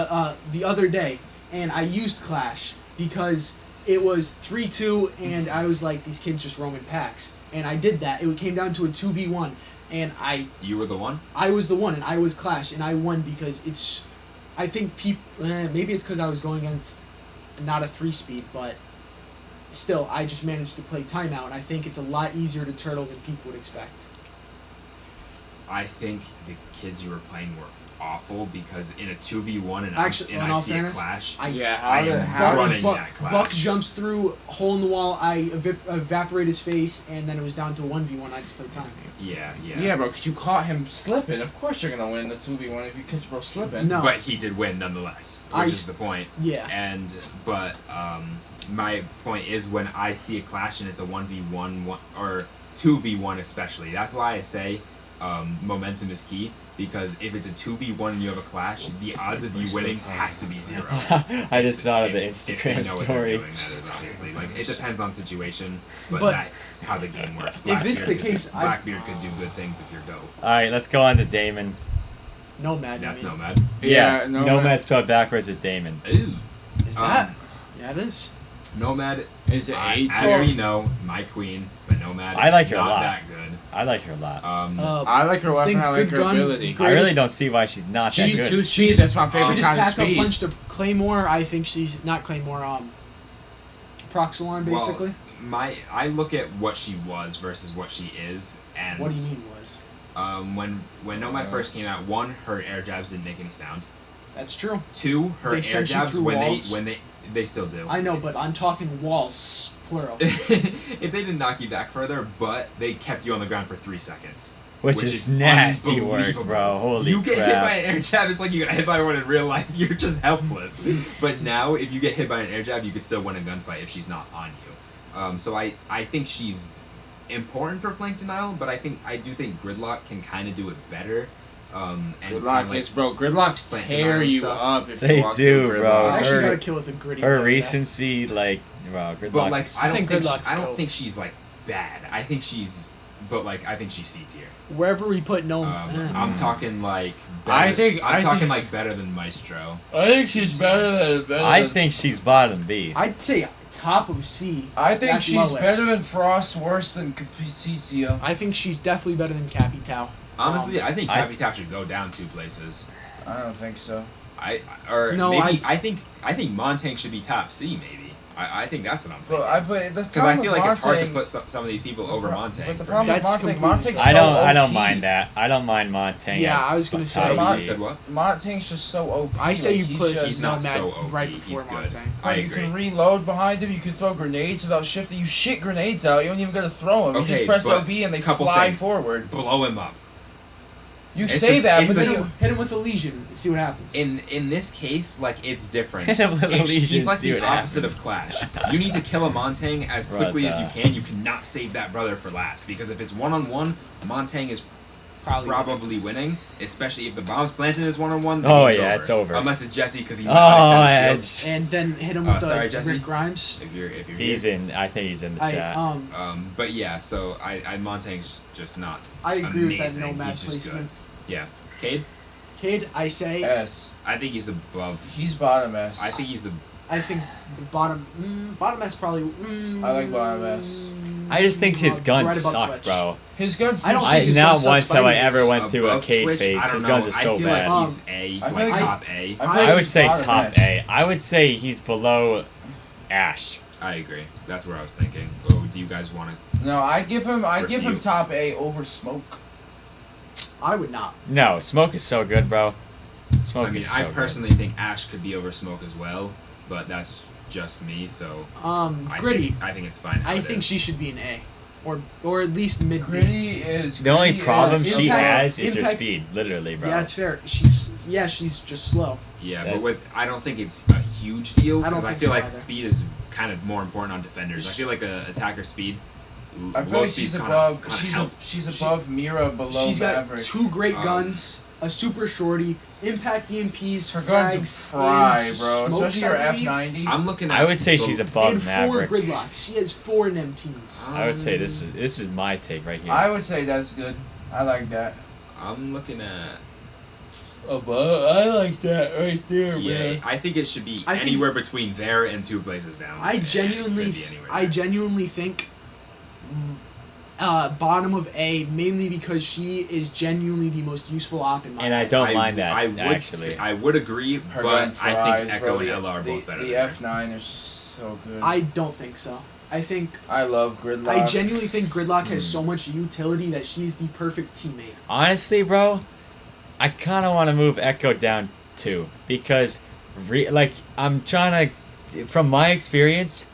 other day, and I used Clash because it was 3-2, and I was like, these kids just roaming packs, and I did that. It came down to a 2v1, and
You were the one?
I was the one, and I was Clash, and I won because it's. I think maybe it's because I was going against not a 3-speed, but still, I just managed to play timeout, and I think it's a lot easier to turtle than people would expect.
I think the kids you were playing were awful, because in a 2v1 and
Actually, in
I
all
see
fairness,
a Clash,
Yeah,
I am running that Clash.
Buck jumps through hole in the wall. I evaporate his face, and then it was down to a 1v1. I just played time.
Yeah.
Yeah, bro, because you caught him slipping. Of course you're going to win the 2v1 if you catch bro slipping.
No.
But he did win nonetheless, which is the point.
Yeah.
But my point is, when I see a Clash and it's a 1v1 or 2v1 especially, that's why I say momentum is key. Because if it's a 2v1 and you have a Clash, the odds of you winning has to be 0.
I just thought of the
If they
Instagram
know what they're
story.
doing, that is obviously. Like, it depends on situation, but
But
that's how the game works.
if this the
Blackbeard
case,
Blackbeard could do good things if you're Go.
All right, let's go on to Damon.
Nomad.
That's
you mean.
Nomad.
Yeah,
Nomad spelled backwards is Damon.
Ooh.
Is that? Yeah, it is.
Nomad,
Is it A
as we
tier?
know, my queen, but Nomad
I like
is
her a
not
lot.
that good.
I like her a lot.
I like her weapon,
think
I like
good
her
gun,
ability.
great-
I really
greatest-
don't see why she's not that
She's
good.
too speed, that's my favorite
She just
kind of
pack up
speed.
punched a Claymore. I think she's not Claymore. Proxilon, basically.
Well, I look at what she was versus what she is, and
What do you mean was?
when Nomad first came out, 1, her air jabs didn't make any sound.
That's true.
2, her
They
air
sent you
jabs
through walls?
when they still do.
I know, but I'm talking walls, plural.
If they didn't knock you back further, but they kept you on the ground for 3 seconds.
Which is nasty work,
unbelievable.
bro. Holy
You get hit
crap.
by an air jab, it's like you got hit by one in real life. You're just helpless. But now, if you get hit by an air jab, you can still win a gunfight if she's not on you. So I think she's important for flank denial, but I do think Gridlock can kind of do it better. And
Gridlock is, bro, Gridlocks
plant
tear
denial
you
stuff.
up if
They
you walk
do,
through
bro.
I
Gridlock.
actually
her-
got to kill with a gritty.
Her
like that.
recency, like, bro, Gridlock.
But like, I
think
don't
Gridlock's dope.
think she's like bad. I think she's C tier.
Wherever we put
I'm talking like.
I think-
I'm
I
talking
think-
like better than Maestro.
I think she's better than.
I think she's bottom B.
I'd say top of C.
I think
That's
she's
lowest.
better than Frost, worse than Capitio.
I think she's definitely better than Cappy Tau.
Honestly, I think
I-
Cappy Tau should go down 2 places.
I don't think so.
No,
Maybe I think Montang should be top C maybe. I think that's what I'm
But
thinking.
the
Because I
problem
feel
with
like it's hard to
Montang-
put some of these people over Montang.
But the
for
problem
me.
with
That's
Montang,
completely
Montang's
I don't.
so
I don't
OP.
mind that. I don't mind Montang.
Yeah,
at
I was gonna say-
top
Mon-
You
C.
said what?
Montang's just so OP.
I say
like,
you put
he's
not
Nomad
so OP.
right
He's
before
good.
Montang.
I
You
agree.
can reload behind him. You can throw grenades without shifting. You shit grenades out. You don't even gotta throw them. You
Okay,
just press
but
LB and they
couple
fly
things.
forward.
Blow him up.
You
It's
say
just-
that,
it's
but
the-
then
Hit him with a lesion and see what happens.
In this case, like it's different.
Hit him with a
It's-
lesion,
He's like
see
the
what
opposite
happens.
of Clash. You need to kill a Montang as quickly as you
Brother.
can. You cannot save that brother for last because if it's 1-on-1, Montang is probably winning, especially if the bomb's planted as 1-on-1. the
Oh,
game's
yeah, it's over.
Unless it's Jesse because he might
Oh,
not extend his shields.
And then hit him
Oh,
with
sorry,
the
Jesse.
Rick Grimes.
If you're
He's
here.
in. I think he's in the
I
chat.
But yeah, so I Montang's just not.
I agree with that
amazing.
no match
He's just
placement.
Yeah, Cade.
Cade, I say,
S.
I think he's above.
He's bottom S.
I think he's a.
I think bottom S probably.
I like bottom S.
I just think his guns
right above
suck,
Twitch.
bro.
His guns.
I don't
I
think his
not
guns suck
once have I
fighting
ever
games.
went through a
Above
Cade
Twitch,
face.
I don't
His
know.
guns are
I
so
feel
bad.
like he's A,
I feel
like
like
top A.
I feel
I
like
would
he's
say
bottom
top
S.
A. I would say he's below Ash.
I agree. That's where I was thinking. Oh, do you guys want to?
No, I give him
Refute.
top A over Smoke.
I would not.
No, Smoke is so good, bro. Smoke
I mean,
is so
I
good.
personally think Ash could be over Smoke as well, but that's just me. So
Gritty.
I think it's fine. how
I
it
think
is.
she should be an A, or at least mid B.
Gritty is.
The only
Gritty
problem
is-
she
Impact-
has is her
Impact-
speed, literally, bro.
Yeah, it's fair. She's just slow.
Yeah,
That's-
but with I don't think it's a huge deal
I don't
because I
think
feel
so
like
either.
speed is kind of more important on defenders. I feel like a attacker speed.
I feel
low
like
speed's
she's
kinda
above.
help.
She's above Mira, below
She's got
Maverick.
two great
Um,
guns, a super shorty, impact EMPs,
Her guns
frags,
fry,
and
bro.
smokes,
Especially her
I believe,
F90.
I'm looking at.
I would say she's
the-
above
and 4
Maverick.
gridlocks. She has 4 in MTs.
I would say this is my take right here.
I would say that's good. I like that.
I'm looking at.
Above. I like that right there,
Yeah, I think it should be
I think-
anywhere between there and 2 places down.
I
It
genuinely,
could be anywhere
I
there.
genuinely think bottom of A, mainly because she is genuinely the most useful op in my
And I
eyes.
don't mind that,
I would
actually.
I would agree,
Her
but
gun
I
fries,
think Echo
bro.
and
The-
Ella are both better.
The
than her.
F9 is so good.
I don't think so. I think
I love Gridlock.
I genuinely think Gridlock has
Hmm.
so much utility that she's the perfect teammate.
Honestly, bro, I kind of want to move Echo down too because, I'm trying to, from my experience,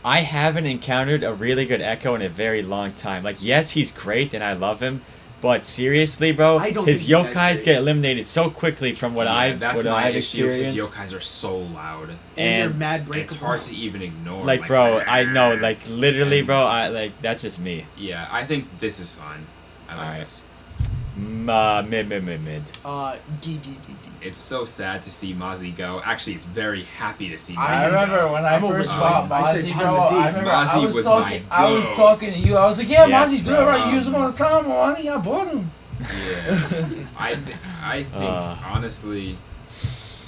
I haven't encountered a really good Echo in a very long time. Like, yes, he's great and I love him, but seriously, bro,
I don't
his
think he's as
yokais
great.
get eliminated so quickly from what
Yeah, that's
what
my
I've
issue. His
experienced.
yokais are so loud.
And,
And
they're mad
It's
breakable.
hard to even ignore.
Like, bro,
that.
I know, like, literally, bro, that's just me.
Yeah, I think this is fine. I like
Alright.
this.
Mid.
D.
It's so sad to see Mozzie go. Actually, it's very happy to see Mozzie
I remember
go.
when I
I'm
first
over-
bought
I say
Mozzie,
bottom
bro.
of D.
I remember I
Mozzie
was
was
talking.
my
I was
goat.
talking to you. I was like, "Yeah,
Yes,
Mozzie's good,
bro.
right? You use him all the time, money. I bought him."
Yeah, I think honestly,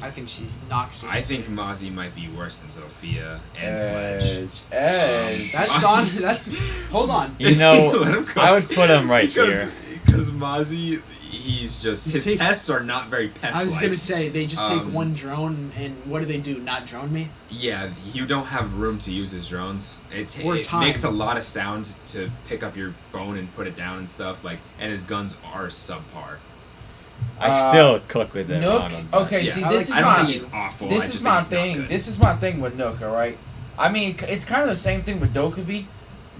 I think she knocks.
I think Mozzie might be worse than Sophia and Sledge.
Edge.
That's on.
Mozzie's-
That's. Hold on.
You know,
Let him cook.
I would put him right
because,
here.
Because Mozzie, he's his
taking-
pests are not very pest-like.
I was gonna say they just take
Um,
one drone and what do? Not drone me?
Yeah, you don't have room to use his drones.
Or
It
time.
makes a lot of sound to pick up your phone and put it down and stuff. And his guns are subpar.
I still cook with him
Nook.
on him. but-
Okay,
Yeah,
see,
I
this is
don't
my
think he's awful. I
this
just
is
think
my
he's not
thing.
good.
This is my thing with Nook. All right. I mean, it's kind of the same thing with Dokubi.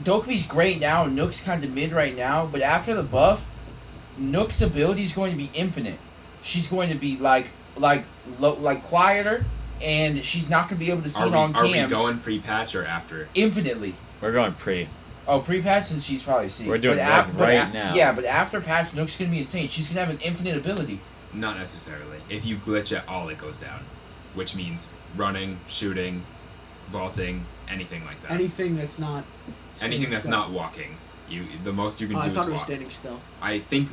Dokubi's great now. Nook's kind of mid right now, but after the buff, Nook's ability is going to be infinite. She's going to be like quieter, and she's not going to be able to see it on
Are we
cams
going pre-patch or after?
infinitely.
We're going pre.
Oh, pre-patch, and she's probably C.
We're doing
But
like
af- but
right
a-
now.
Yeah, but after patch, Nook's going to be insane. She's going to have an infinite ability.
Not necessarily. If you glitch at all, it goes down, which means running, shooting, vaulting, anything like that.
Anything that's not.
Anything that's
still.
not walking. The most you can
Oh,
do
I thought
is
it was
walk.
standing still.
I think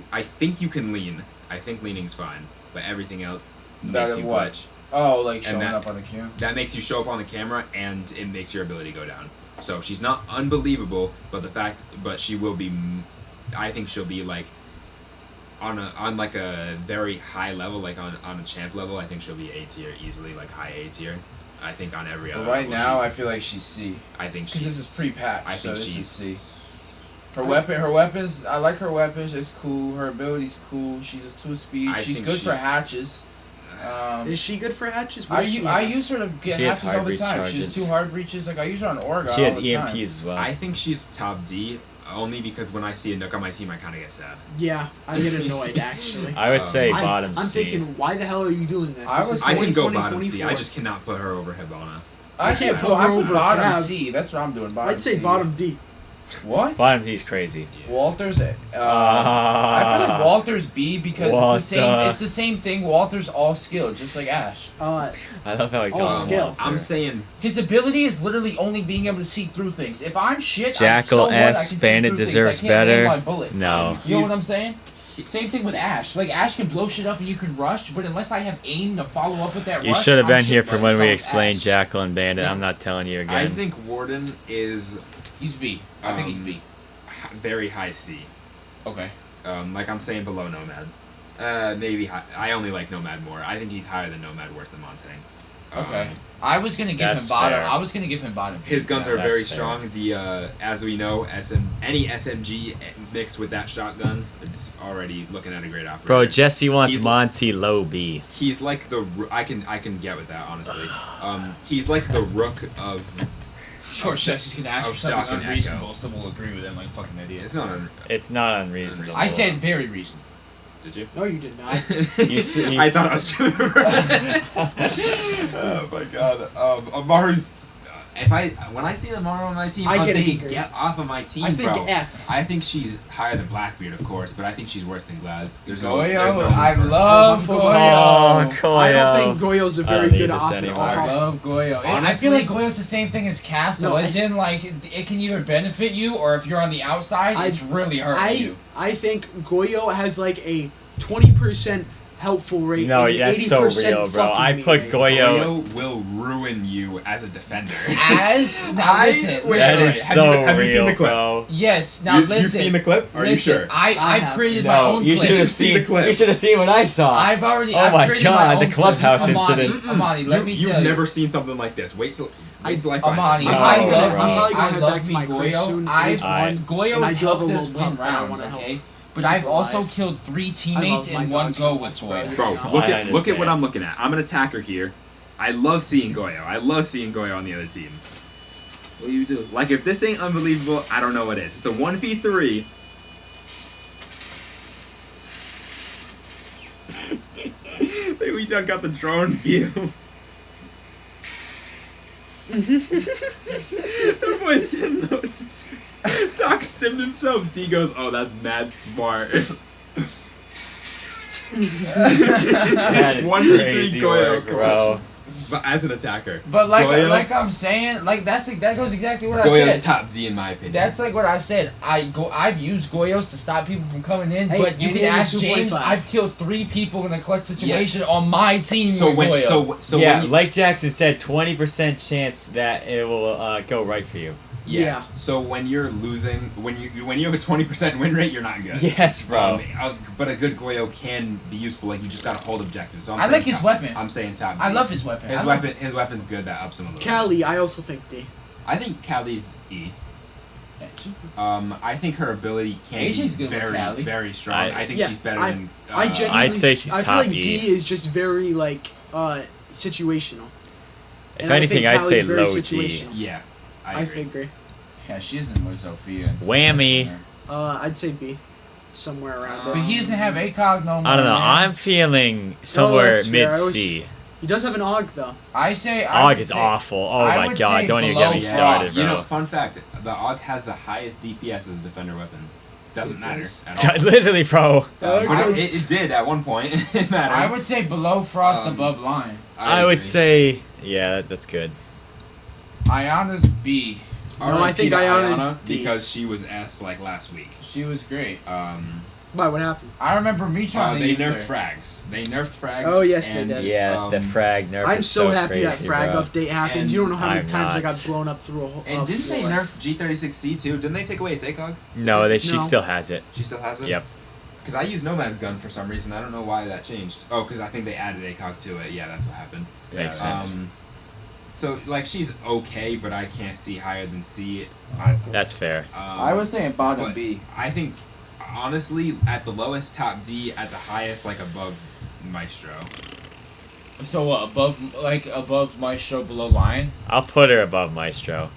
you can lean. I think leaning's fine, but everything else
That
makes you
what?
glitch.
Oh, like
And
showing
that-
up on the cam.
That makes you show up on the camera, and it makes your ability go down. So she's not unbelievable, but she will be. I think she'll be like on like a very high level, like on a champ level. I think she'll be A tier easily, like high A tier. I think on every other.
But right
level,
now, I
she's-
feel like she's C.
I think
Because
she's.
this is pre-patch,
I
so
think
this
she's.
is C. Her weapons, I like her weapons. It's cool. Her ability's cool. She's a 2-speed.
I
She's
think
good for
she's-
hatches.
Is she good for hatches?
I use her to get
She has
hatches all
hard
the
breach
time. She has
charges.
2 hard breaches. Like I use her on Orga.
She has
all the
EMPs
time.
as well.
I think she's top D. only because when I see a Nook on my team, I kind of get sad.
Yeah, I get annoyed actually.
I would say
Um,
bottom
I'm
C.
thinking, why the hell are you doing this?
I
This
was-
is
I can go
2020,
bottom C. I
24.
just cannot put her over Hibana.
I can't
put
put
her
I put
over
bottom
Cav.
C. That's what I'm doing. Bottom
I'd say
C.
bottom D.
What?
Bottom D is crazy.
Walter's. I feel like Walter's B because it's the same.
Walter.
It's the same thing. Walter's all skill, just like Ash.
Uh,
I love how he
Oh,
calls him
skill.
Walter.
I'm saying
His ability is literally only being able to see through things. If I'm shit,
Jackal
so what? I can
S.
see
Bandit
through things.
deserves
I can't land
better.
my bullets.
No.
You know what
He's-
I'm saying? Same thing with Ash. Like Ash can blow shit up and you can rush, but unless I have aim to follow up with that
You
rush,
should have
I'm
been here
shit,
for
buddy.
when
So
we
is
explained
Ash.
Jackal and Bandit. I'm not telling you
I
again.
think Warden is
He's B. I think he's B.
very high C.
Okay.
Like I'm saying below Nomad. Maybe high. I only like Nomad more. I think he's higher than Nomad, worse than Montang.
Okay. I was gonna give him
That's
bottom.
fair.
I was gonna give him bottom.
His guns are
that's
very
fair.
strong. The as we know, any SMG mixed with that shotgun, it's already looking at a great operator.
Bro, Jesse wants
He's-
Monty low B.
He's like the I can get with that honestly. He's like the Rook of.
Sure, Jesse's gonna ask
Of
for something
Doc and
unreasonable,
Echo.
so we'll agree with him like fucking idiots.
It's not.
It's not unreasonable.
I said very reasonable.
Did you?
no, you did not.
I thought I was too. Oh my god. Amaru's. When I see Amaru on my team,
I
I'm
get it,
thinking,
Gary.
get off of my team,
I think
bro.
F.
I think she's higher than Blackbeard, of course, but I think she's worse than Glaz. There's no
Goyo,
room
I
for her.
love
Oh,
Goyo.
Koyo.
I don't think Goyo's a
I don't
very
need
good
this
option.
anymore.
I love Goyo. I
Honestly-
feel like Goyo's the same thing as Castle.
No,
as in, like, it can either benefit you, or if you're on the outside, it's really hurting you.
I think Goyo has like a 20% helpful rate.
No,
and
that's so
80%
real, bro.
fucking
I
me
put
rate.
Goyo.
Goyo will ruin you as a defender.
As now, listen.
Wait,
That
sorry,
is
have
so
you- have you seen
real,
the clip?
bro.
Yes. Now listen.
You've seen the clip? Are you
listen,
sure?
I
I've
have.
created my
No,
own
you
clip.
should have
Just see
seen
the clip.
You should have seen what I saw.
I've already.
Oh
I've
my
created
God,
my
the
own
clubhouse
clips. Amani,
incident.
Amani, let me
You've
tell you.
never seen something like this. Wait till I find
Amani,
this.
No,
I
bro.
love me.
I'm
probably gonna
I
head
love
back to
me
my crib
Goyo.
soon.
I've
Alright.
Goyo
And I
has
do have
helped
a
us
little
win
pup that I
rounds,
wanna help
okay? But
keep
I've also
alive.
killed 3
I
teammates
love my
in one
dog
go
so
with
much,
Toy.
Bro,
I
look at what
understand.
I'm looking at. I'm an attacker here. I love seeing Goyo. I love seeing Goyo on the other team.
What do you do?
Like if this ain't unbelievable, I don't know what is. It's a 1v3. We done got the drone view. That boy said no to Doc stimmed himself. D goes, oh, that's mad smart.
That is
1v3
crazy
Goyo
work, bro.
But as an attacker,
But
Goyo-
like I'm saying, like that goes exactly what I
Goyo's
said.
top D in my opinion.
That's like what I said. I've used Goyos to stop people from coming in,
Hey,
but you
and
can
he
ask
has a
James.
2.5.
I've killed 3 people in a clutch situation on my team
so
with
when
Goyo.
so
yeah,
when you,
like Jackson said, 20% chance that it will go right for you.
yeah. So when you're losing, when you have a 20% win rate, you're not good.
Yes, bro.
But a good Goyo can be useful. Like you just gotta hold objectives. So I'm
I
saying
like his
top-
weapon.
I'm saying top. D.
I love his weapon.
His
I love-
weapon. His weapon's good. That ups him a little.
Callie, I also think D.
bit. I think Callie's E. I think her ability can
Asia's
be
good with
very,
Callie.
very strong.
I-
I think
Yeah,
she's better
I-
than.
I genuinely,
I'd say she's
I feel
top
like
E.
D is just very like situational.
If
And I
anything,
think
I'd say
Callie's very
low T.
situational.
Yeah, I
I
agree.
agree.
Yeah, she isn't with Sophia. and
Whammy.
stuff.
I'd say B, somewhere around
But
there.
he doesn't have ACOG no more.
I don't know.
man.
I'm feeling somewhere
that's fair.
mid C.
He does have an AUG though.
I say.
Og is awful. Oh
I
my
would
god,
say
don't even
below
get me
Frost.
started,
You know,
bro.
fun fact: the AUG has the highest DPS as a defender weapon. Doesn't
It
matter
does.
at all.
Literally, bro.
But it did at one point. It mattered.
I would say below Frost,
Um,
above Line.
I would
agree.
say, yeah, that's good.
Ayana's B.
No, I
RIP
think
to
Ayana's
Ayana
D.
because she was S like last week.
She was great.
Why? What happened?
I remember me trying to
They
use
nerfed
her.
frags. They nerfed frags.
Oh, yes, they
and,
did.
Yeah, the frag nerf
I'm
is
so
so
happy
crazy,
that frag
bro.
update happened.
And
You don't know how many
I'm
times I
not.
got blown up through a whole.
And didn't they nerf G36C too? Didn't they take away its ACOG?
No, she
No.
still has it.
She still has it?
Yep.
Because I use Nomad's gun for some reason. I don't know why that changed. Oh, because I think they added ACOG to it. Yeah, that's what happened.
Makes sense.
So, like, she's okay, but I can't see higher than C.
That's fair.
I was saying bottom
but
B.
I think, honestly, at the lowest, top D. At the highest, like, above Maestro.
So what? Above Maestro, below Lion.
I'll put her above Maestro.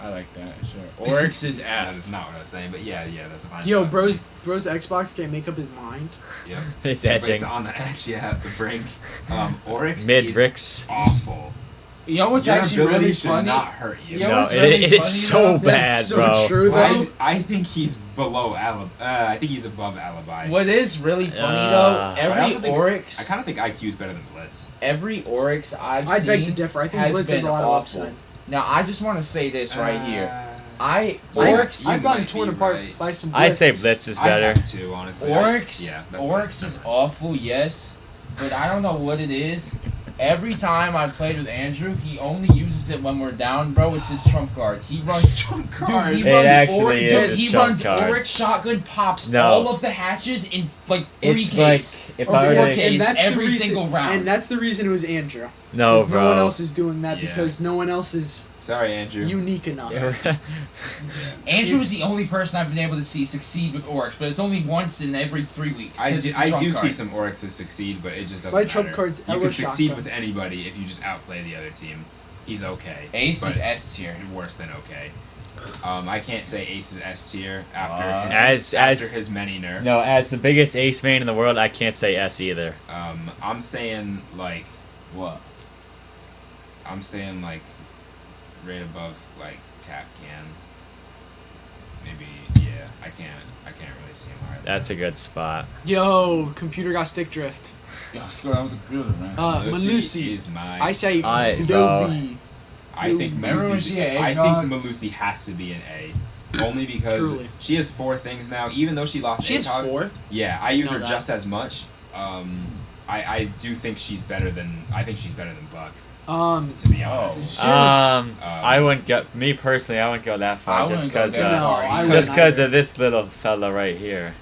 I like that. Sure. Oryx is
That
F.
is not what I was saying, but yeah, that's a fine.
Yo,
shot.
bro's Xbox can't make up his mind.
Yep.
It's
But
edging.
it's on the edge, yeah, the brink. Oryx
Mid
is
bricks.
awful.
You know what's
Your
actually
ability
really
should
funny?
not hurt you.
Yeah,
No,
what's really
it is
funny,
so
though?
bad,
That's so
bro.
true, though.
I think he's below I think he's above Alibi.
What is really funny
Uh,
though?
But I also
Every
think-
Oryx,
I kind of think IQ is better than Blitz.
every Oryx I've
I'd
seen
beg to differ. I think
has
Blitz has a
been
lot of
awful.
upside.
Now I just want to say this right here.
You
Oryx,
might
I've gotten
be
torn apart
right.
by some.
I'd say
blitzes.
Blitz is
I
better.
have two, honestly.
Oryx,
Yeah, that's
Oryx
fine.
is awful, yes, but I don't know what it is. Every time I've played with Andrew, he only uses it when we're down, bro. It's his trump card. He runs
Trump
Dude,
card.
he
It
runs
actually is
dude,
his
he
trump
runs
card.
Oryx shotgun, pops
No.
all of the hatches in like 3Ks.
It's like if
or
I were
4Ks
to,
And that's
every
the reason,
single round.
And that's the reason it was Andrew.
no,
'Cause
bro.
no one else is doing that
Yeah.
because no one else is
Sorry, Andrew.
unique enough.
Andrew is the only person I've been able to see succeed with Oryx, but it's only once in every 3 weeks.
I
'cause
do,
it's a
I
trump
do
card.
see some Oryxes succeed, but it just doesn't
My
matter.
trump card's
You
Elo
can succeed
Shotgun.
with anybody if you just outplay the other team. He's okay.
Ace
but
is S tier.
worse than okay. I can't say Ace is S tier after
As
his many nerfs.
no, as the biggest ace main in the world, I can't say S either.
I'm saying like
What?
right above like Cap can. Maybe yeah. I can't really see him higher.
That's a good spot.
Yo, computer got stick drift.
Yo, what's going on with the computer, man?
Malusi.
is my.
I say
bro.
Dozy.
I think
Remember when
Malusi's,
she had
I
eggnog?
think Malusi has to be an A. Only because
Truly.
she has 4 things now, even though she lost
She has
ACOG.
4.
Yeah, I use
Know
her
that.
just as much. I do think she's better than Buck, to be honest.
Zero.
I wouldn't go. Me personally, I wouldn't go that
I
far just
wouldn't go
because
that
No,
far.
I
either.
just
wouldn't
because
either.
of this little fella right here.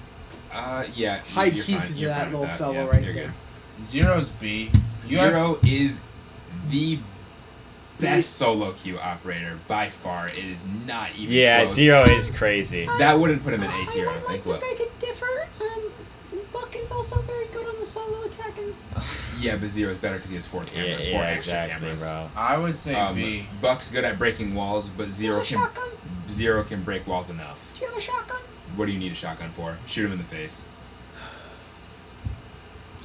Yeah.
High
you're
key
fine,
'cause of
you're
that
fine with
little fellow
yeah,
right
you're
there.
Zero's B. You have-
Zero is the best solo queue operator by far. It is not even
Yeah,
close.
Zero is crazy.
That wouldn't put him in A tier, I think. What?
it differ. Buck is also very good on the solo attacking.
Yeah, but Zero is better because he has 4 cameras,
Yeah,
4
yeah,
extra
exactly,
cameras.
bro.
I would say B.
Buck's good at breaking walls, but Zero can break walls enough.
Do you have a shotgun?
What do you need a shotgun for? Shoot him in the face.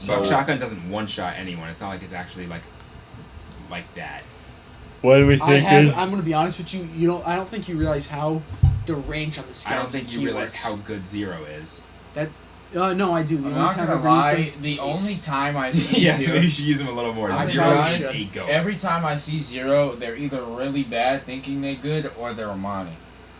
So-
Buck shotgun doesn't one-shot anyone. It's not like it's actually like that.
What are we
I'm gonna be honest with you. I don't think you realize how the range on the
I
scouts.
don't think you
key
realize
works.
how good Zero is.
No, I do. The
I'm
only
not
time
gonna
I've
lie.
used him
The
is-
only time I see
Yeah, so
Zero,
maybe you should use him a little more.
I'll be
Zero
honest,
is a go.
every time I see Zero, they're either really bad thinking they're good or they're Romani.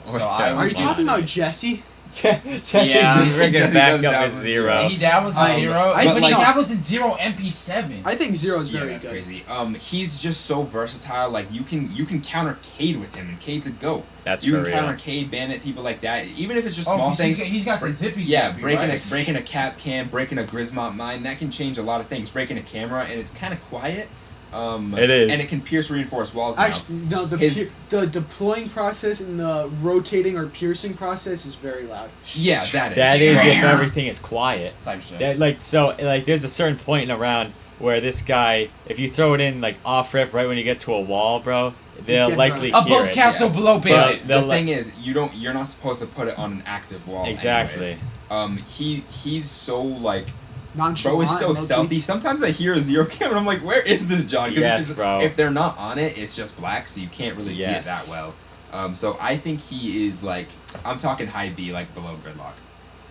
Or
So I
they're-
Are you
would
talking
buy-
about Jesse?
Jesse's
Yeah.
just bringing
Jesse
back
does
up
dabble
as
in
Zero.
He dabbles in
I-
Zero,
I
but
think-
he dabbles in Zero MP7.
I think Zero is
Yeah,
very
that's
good.
crazy. He's just so versatile. Like you can counter Cade with him, and Cade's a go.
That's
You
for
can
real.
counter Cade, Bandit, people like that. Even if it's just
Oh,
small things.
he's got the zippy.
Yeah,
zippy,
breaking
right?
breaking a cap cam, breaking a Grismont mine, that can change a lot of things. Breaking a camera, and it's kind of quiet.
It is.
and it can pierce reinforced walls now.
Actually, no.
His-
The deploying process and the rotating or piercing process is very loud.
Yeah, that is.
That is if
Yeah.
everything is quiet.
type shit.
That there's a certain point in a round where this guy, if you throw it in like off rip right when you get to a wall, bro, they'll
getting
likely
run.
hear
Above
it.
castle,
yeah.
below bandit.
But
The
they'll
thing is, you're not supposed to put it on an active wall.
Exactly.
Anyways. He's so like.
Nonchalant.
Bro is so
low-key.
stealthy. Sometimes I hear a Zero cam and I'm like, where is this John? 'Cause
Yes,
if,
bro.
if they're not on it, it's just black, so you can't really see it
Yes.
that well. So I think he is like, I'm talking high B, like below Gridlock.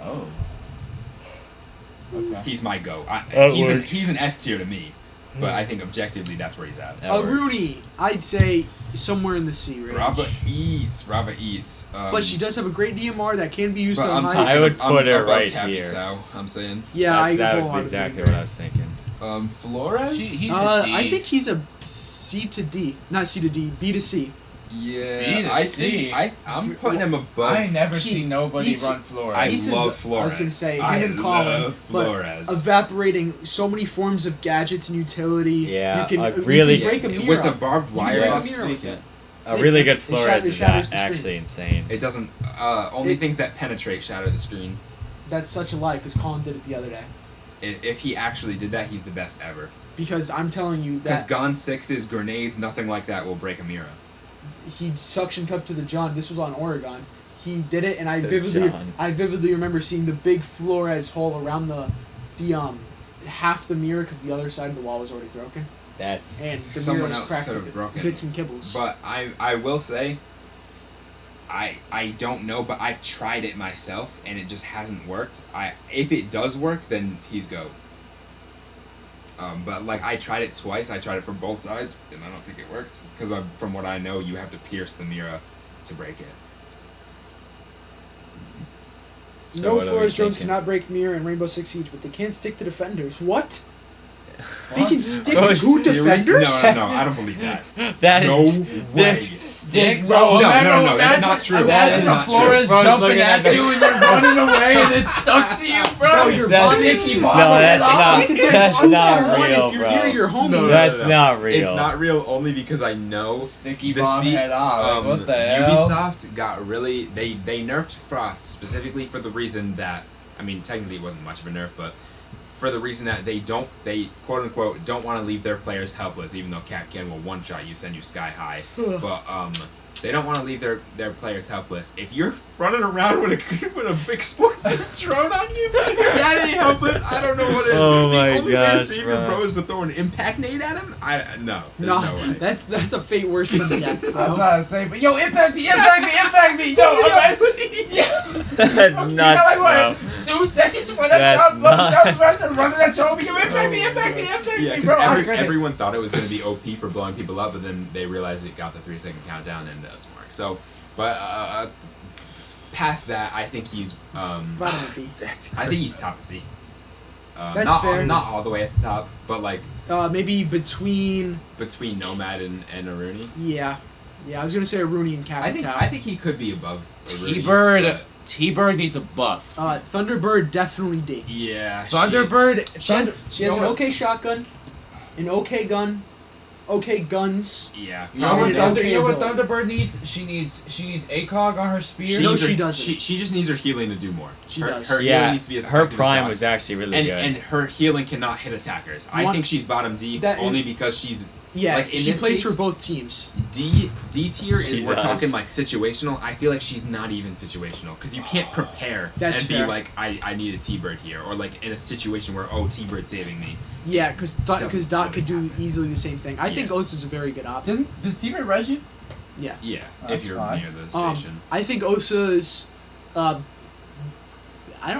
Oh. Okay.
He's my go.
That
He's
works.
an S tier to me, but I think objectively that's where he's at.
That works.
Rooney, I'd say somewhere in the C range.
Rava eats.
But she does have a great DMR that can be used
But
to
I'm
hide.
talking,
I would
I'm
put her
above
right
Cappy
here.
Tao, I'm saying.
Yeah,
that was
wholeheartedly
exactly
agree.
what I was thinking.
Flores?
He's a D.
I think he's a C to D, not C to D, B to C.
Yeah,
B to
I
C.
think I'm putting him above.
I ain't never
He
seen nobody
eats-
run Flores.
I
Eats
love
is-
Flores.
I was gonna say him
I
and Colin,
love
but
Flores.
evaporating so many forms of gadgets and utility.
Yeah,
you can,
a
you
really-
can break a mirror
with the
up.
barbed
You
wire.
can break
Yes.
a mirror with it.
A really good
It
Flores is
shatters the
actually
screen.
insane.
It doesn't. Only
It-
things that penetrate shatter the screen.
That's such a lie because Colin did it the other day.
If he actually did that, he's the best ever.
Because I'm telling you
Because
that
Gone 6's grenades, nothing like that will break a mirror.
he suction cupped to the John. This was on Oregon. He did it, and I
To the John.
vividly remember seeing the big Flores hole around the half the mirror because the other side of the wall was already broken,
That's
and the
Someone
mirror was
else
cracked
could have
into
broken
bits and kibbles.
But I will say, I don't know, but I've tried it myself and it just hasn't worked. If it does work, then he's go. But like I tried it twice. I tried it from both sides, and I don't think it worked because from what I know, you have to pierce the mirror to break it.
So
No
what are we
Flores drones
thinking?
cannot break mirror in Rainbow Six Siege, but they can stick to defenders. What? They
What?
can stick
Oh,
to
serious?
defenders?
No, I don't believe that.
That is
No way.
Stick,
No,
bro.
no,
Imagine-
no, that's not true.
Imagine
That is
the
not
Flores
true. Bro's
jumping
looking
at
at
you
this.
and you're running away and it's stuck to you, bro.
Bro, you're
That's-
sticky
no,
bomb.
that's not.
You can
That's
do
not
two for one
real,
if you're
bro.
near your homies.
No,
That's not real.
It's not real only because I know
Sticky
the
bomb
C-
head on. Like, what the hell?
Ubisoft got really they nerfed Frost specifically for the reason that technically it wasn't much of a nerf, but for the reason that they quote unquote don't want to leave their players helpless, even though Capcan will one shot you, send you sky high. But they don't want to leave their players helpless. If you're running around with a big explosive drone on you, that ain't helpless. I don't know what is.
Oh
the
my
only way to
gosh,
save your
bro.
bro is to throw an impact nade at him. No, there's no way.
that's a fate worse than death,
I was
bro.
about to say, but yo, impact me! No, yes.
That's
You
nuts,
got
bro.
like what? 2 seconds when
That's
I'm
nuts.
running at you, you impact me,
Yeah,
bro. I
because
couldn't.
everyone thought it was going to be OP for blowing people up, but then they realized it got the 3-second countdown and it doesn't work. So, but past that, I think he's
Bottom of the D.
I think he's top of C.
That's
not
fair.
not all the way at the top, but like
Maybe between
between Nomad and Aruni.
yeah. I was gonna say Rooney and Capital.
I think he could be above Aruni.
T-Bird. T-Bird needs a buff.
Thunderbird definitely D.
Yeah.
Thunderbird.
She has an okay shotgun, an okay gun, okay guns.
Yeah.
You know what,
Probably
you know what
ability.
Thunderbird needs? She needs ACOG on her spear.
No,
needs
she
her-
doesn't.
She just needs her healing to do more.
She
her,
does.
Her healing
Yeah,
needs to be as
her
effective as
prime
Doc.
was actually really
and
good.
and her healing cannot hit attackers. I
One-
think she's bottom D
That-
only because she's
Yeah,
like, in
she
this
plays
case-
for both teams.
D tier.
She
We're
does.
talking like situational. I feel like she's not even situational because you can't prepare
That's
and
fair.
be like I need a T-bird here, or like in a situation where T-bird saving me.
Yeah, because
Doesn't
Dot could
really
do easily the same thing. I think
Yeah.
Osa's a very good option.
Does T-Bird res you?
Yeah.
Yeah,
That's
if you're
fine.
near the
Um,
station.
I think Osa's. I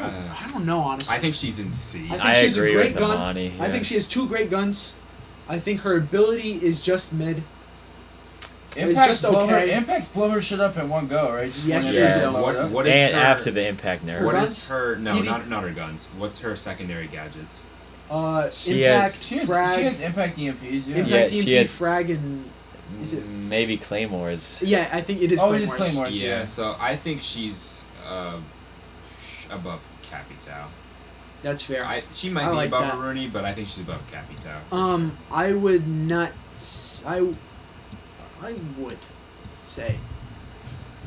don't know honestly.
I think she's in C.
I think
I
she has a
agree
great
with
gun.
Amani.
I think she has 2 great guns. I think her ability is just mid.
Impacts
just
blow her.
okay.
Impacts blow her shit up in one go, right? Just
Yes,
one
they
at a
do.
time.
Yes.
What is
and
her,
after the impact nerf.
Her
What
guns?
is her? No,
PD?
not her guns. What's her secondary gadgets?
She
Impact,
has-
She has,
frag,
she has impact EMPs, yeah.
impact,
Yeah,
EMP,
she has-
frag, and is it?
Maybe Claymores.
Yeah, I think it is.
Oh, it is
Claymores.
Claymores,
Yeah,
yeah.
so I think she's above Capitao.
That's fair.
She might
I
be
like
above
that.
Rooney, but I think she's above Capitao.
I would not. I would say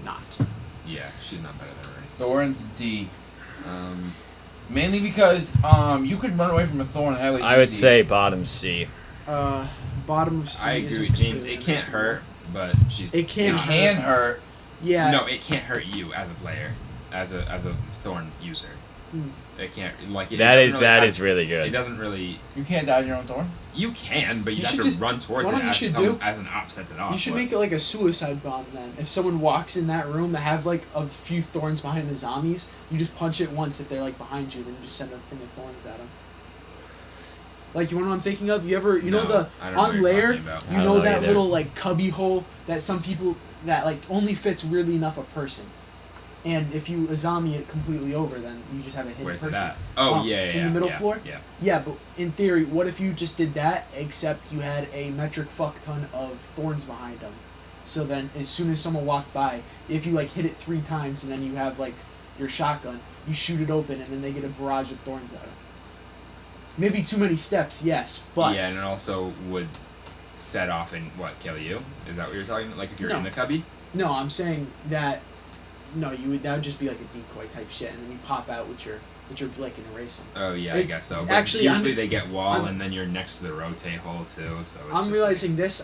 not.
Yeah, she's not better than Rooney.
Thorn's D. Mainly because you could run away from a Thorn hella easy.
I would say bottom C.
Bottom of C.
I agree
isn't
with James.
completely
It can't
understandable.
hurt, but she's.
It can
it
not-
can hurt.
Yeah.
No, it can't hurt you as a player, as a Thorn user.
Hmm.
It can't like it.
That
doesn't
is
really
that
have-
is really
It
good.
doesn't really.
You can't die to your own Thorn.
You can, but you,
You
have
should
to
just-
run towards
what
it
you
as
should do?
as an op sets it off.
You should
but-
make it like a suicide bomb then. If someone walks in that room that have like a few thorns behind the zombies, you just punch it once if they're like behind you, then you just send a thing of thorns at them. Like, you know what I'm thinking of? You know
No,
the
I don't know what
on
you're
layer,
talking about.
I
you
don't
know
know
that
either.
little like cubby hole that some people that like only fits weirdly enough a person. And if you a zombie it completely over, then you just have a hidden
Where's
person.
it at? Oh
Um,
yeah, yeah,
in the middle
yeah,
floor?
Yeah.
Yeah, but in theory, what if you just did that, except you had a metric fuck ton of thorns behind them? So then, as soon as someone walked by, if you like hit it 3 times and then you have like your shotgun, you shoot it open and then they get a barrage of thorns at them. Maybe too many steps, yes, but
Yeah, and it also would set off and kill you? Is that what you're talking about? Like if you're
No.
in the cubby?
no, I'm saying that No, that would just be like a decoy type shit, and then you pop out with your blick and erase them.
Oh yeah, I guess so. But
Actually,
usually they get wall, and then you're next to the rotate hole too. So it's
I'm
just
realizing that's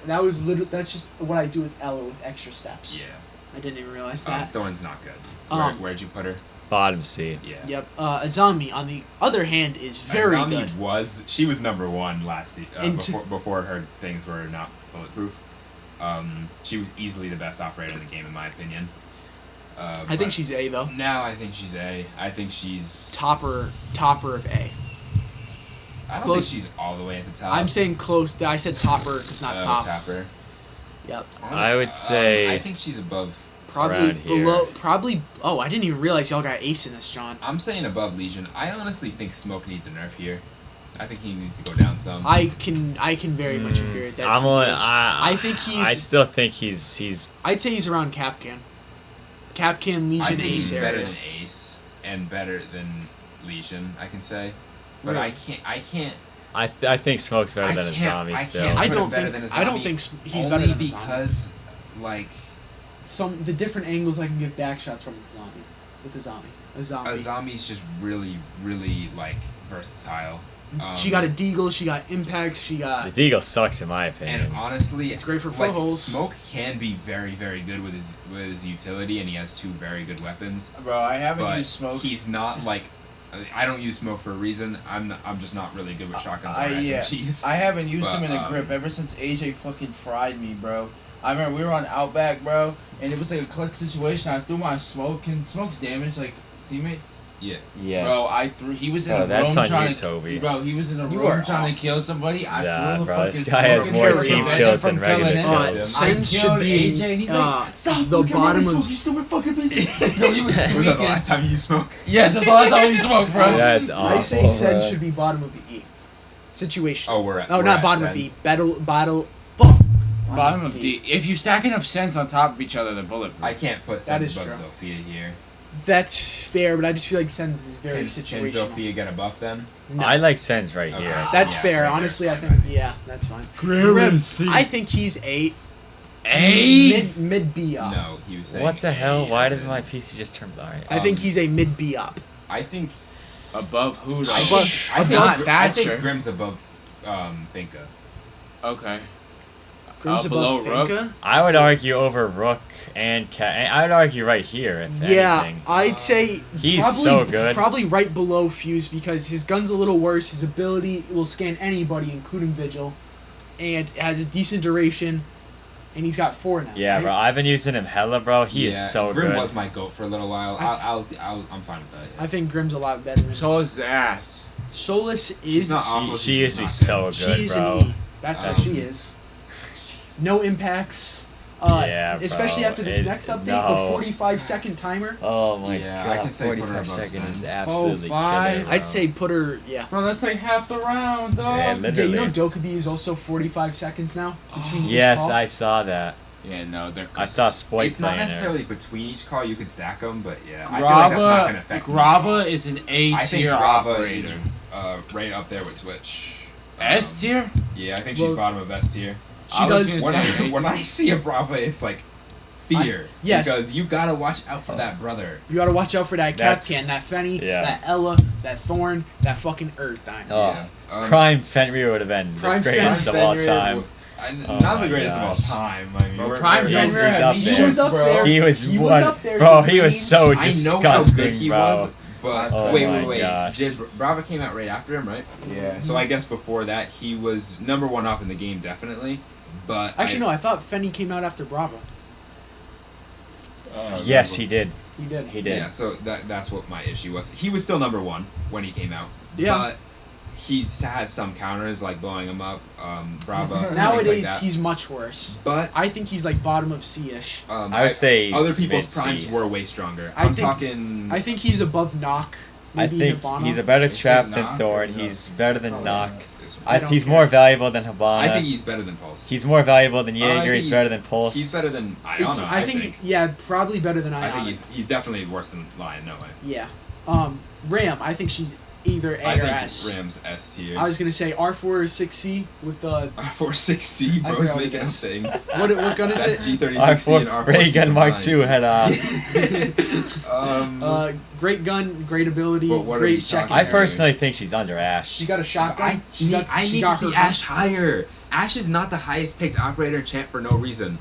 just what I do with Ella with extra steps.
Like,
I didn't even realize
yeah.
that.
Thorn's not good. Where'd you put her?
Bottom C.
Yeah.
Yep. Azami, on the other hand, is very
Azami
good.
She was number one last season
Into-
before her things were not bulletproof. She was easily the best operator in the game in my opinion.
I think she's A though.
Now I think she's A. I think she's
Topper of A.
I don't
Close.
think she's all the way at the top.
I'm saying close. I said topper because not top.
Topper.
Yep.
I would say
I think she's above.
Probably
Around here.
below. Probably. Oh, I didn't even realize y'all got ace in this, John.
I'm saying above Legion. I honestly think Smoke needs a nerf here. I think he needs to go down some.
I can very much agree with that.
I'm only,
TBH. I think he's.
I still think he's.
I'd say he's around Capcan. Capcan,
I
Legion,
think
Ace
he's
area.
better than Ace and better than Legion. I can say, but
Really?
I can't.
I think Smoke's better than a zombie
I
still.
can't
I
put
don't
him better
think.
than a
I don't
zombie
think he's
only
better than
because, like,
the different angles I can give back shots from the zombie with the zombie. A zombie.
a zombie's just really, really like versatile.
She got a deagle. She got impacts. She got.
The Deagle sucks in my opinion.
And honestly,
It's great for
like,
footholds.
Smoke can be very, very good with his utility, and he has two very good weapons.
Bro, I haven't
But
used smoke.
he's not like. I don't use Smoke for a reason. I'm just not really good with shotguns or
yeah.
SMGs.
I haven't used
But,
him in a grip ever since AJ fucking fried me, bro. I remember we were on Outback, bro, and it was like a clutch situation. I threw my smoke, and smoke's damage like teammates.
Yeah.
Yes.
Bro, he was in
Oh,
a
that's
room
on
trying
you,
to.
Toby.
Bro, he was in a
You
room
are
trying
off.
to kill somebody. I
Yeah,
threw the
bro,
fucking
this guy has
smoke
more
and
team
prevented
kills
him
than
from killing
regular
him.
kills.
Sens
I
should
killed
be
AJ, and he's like, stop
the
fucking
bottom
running,
of.
Smoke, you stupid fucking bitch. Bro, he was
Was that the
tweaking.
last time you smoke?
Yes, that's the last time you smoked, bro.
That's awful.
I say Sen
bro.
should be bottom of the E. Situation.
Oh, we're at.
Oh,
we're
not
at
bottom
Sens.
of E. Battle. Fuck.
Bottom of D. If you stack enough cents on top of each other, they're bulletproof.
I can't put
That
Sens
is
above
true.
Sophia here.
That's fair, but I just feel like Sens is very
Can
situational.
Sophia get a buff then?
No.
I like Sens right
Okay.
here.
That's
Yeah,
fair.
right there,
Honestly, I
fine,
think.
fine.
Yeah, that's fine.
Grim.
I think he's A.
A.
Mid B up.
No, he was saying.
What the hell? Why
as
did
in-
my PC just turn? Alright.
I think he's a mid B up.
I think.
Above who?
I
though?
think, I think,
Not
I think
Thatcher.
Grimm's above Finka.
Okay.
Grim's
below
above
Rook?
Finka.
I would argue over Rook and Cat. I would argue right here. If
Yeah,
anything.
I'd say
He's
probably,
so good.
Probably right below Fuse because his gun's a little worse. His ability will scan anybody, including Vigil, and has a decent duration. And he's got 4 now.
Yeah,
right?
bro. I've been using him hella, bro. He is so
Grim
good.
was my goat for a little while. I'm fine with that. Yeah.
I think Grim's a lot better than
So is ass.
Solus
She's
is.
not awful,
she
she's
used to be
not
so
good.
good,
She is
bro.
an E. That's what
Um,
she is. No impacts.
Yeah,
Especially
bro.
after this next update, the
no.
45-second timer.
Oh my
Yeah, I
god,
can say put her
45
above
seconds is
Sens.
absolutely
5.
killer, bro.
I'd say put her. Yeah.
Bro, that's like half the round, dog.
Yeah,
Yeah, you
literally.
know Dokubi is also 45 seconds now between each
Yes,
call?
I saw that.
Yeah, no, they're.
I saw Spoit
It's not
playing
necessarily between each call. You can stack them, but yeah, I feel like that's not
Graba.
gonna affect me at all.
Graba is an A
I think
tier
Graba
operator.
is right up there with Twitch.
S tier.
Yeah, I think she's
Well,
bottom of S tier.
She
I was
does.
gonna
When I
say A
when
tier.
I see a Brava, it's like fear.
yes.
Because you gotta watch out for that brother.
You gotta watch out for that
That's-
Capcan, that Fenny,
yeah.
that Ella, that Thorn, that fucking Earthdyne.
Oh.
Yeah.
Prime Fenrir would have been
Prime
the greatest of all
Fenrir
time.
w-
Oh
not
my
the greatest of all
gosh.
time. I mean,
Bro,
we're-
Prime
we're-
He's-
Fenrir
he's
had
up
me
there.
He was up
Bro.
there.
He was
He
one,
up there.
bro. He was so
I know how
disgusting,
good he
bro.
was, but
Oh
wait,
my
wait, wait.
gosh.
Did Brava came out right after him, right?
Yeah.
So I guess before that he was number one off in the game, definitely. But
Actually, no, I thought Fenny came out after Bravo.
Yes, he did.
He did.
He did.
Yeah, so that's what my issue was. He was still number one when he came out.
Yeah.
But he's had some counters like blowing him up, Brava. things
Nowadays,
like that.
he's much worse.
But
I think he's like bottom of C-ish.
I would say
other
he's
people's
mid-C.
primes were way stronger.
I
I'm
think-
talking.
I think he's above Knock.
I
Maybe
think
Hibana.
he's a better
Is it
trap than
Knock or
Thorn.
no?
He's better than
Probably
Knock.
I don't
He's
care.
more valuable than Hibana.
I think he's better than Pulse.
He's more valuable than
I
Jaeger.
think
He's better than Pulse.
He's better than
Is-
Iona.
I think, yeah, probably better than
I
Iona.
think he's definitely worse than Lion. No way.
Yeah. Ram, I think she's either A
I
or
think
S.
Ram's S tier.
I was gonna say R4 6C with
R46C,
I
bro's
forgot what
making
it
up
is.
things.
what gun is
That's
it?
G36C and R4
Ray Gun Mark II had
Great gun, great ability,
But what are we
great second.
talking
I
about?
personally think she's under Ash.
She got a shotgun.
I need to see Ash higher. Ash is not the highest picked operator in champ for no reason.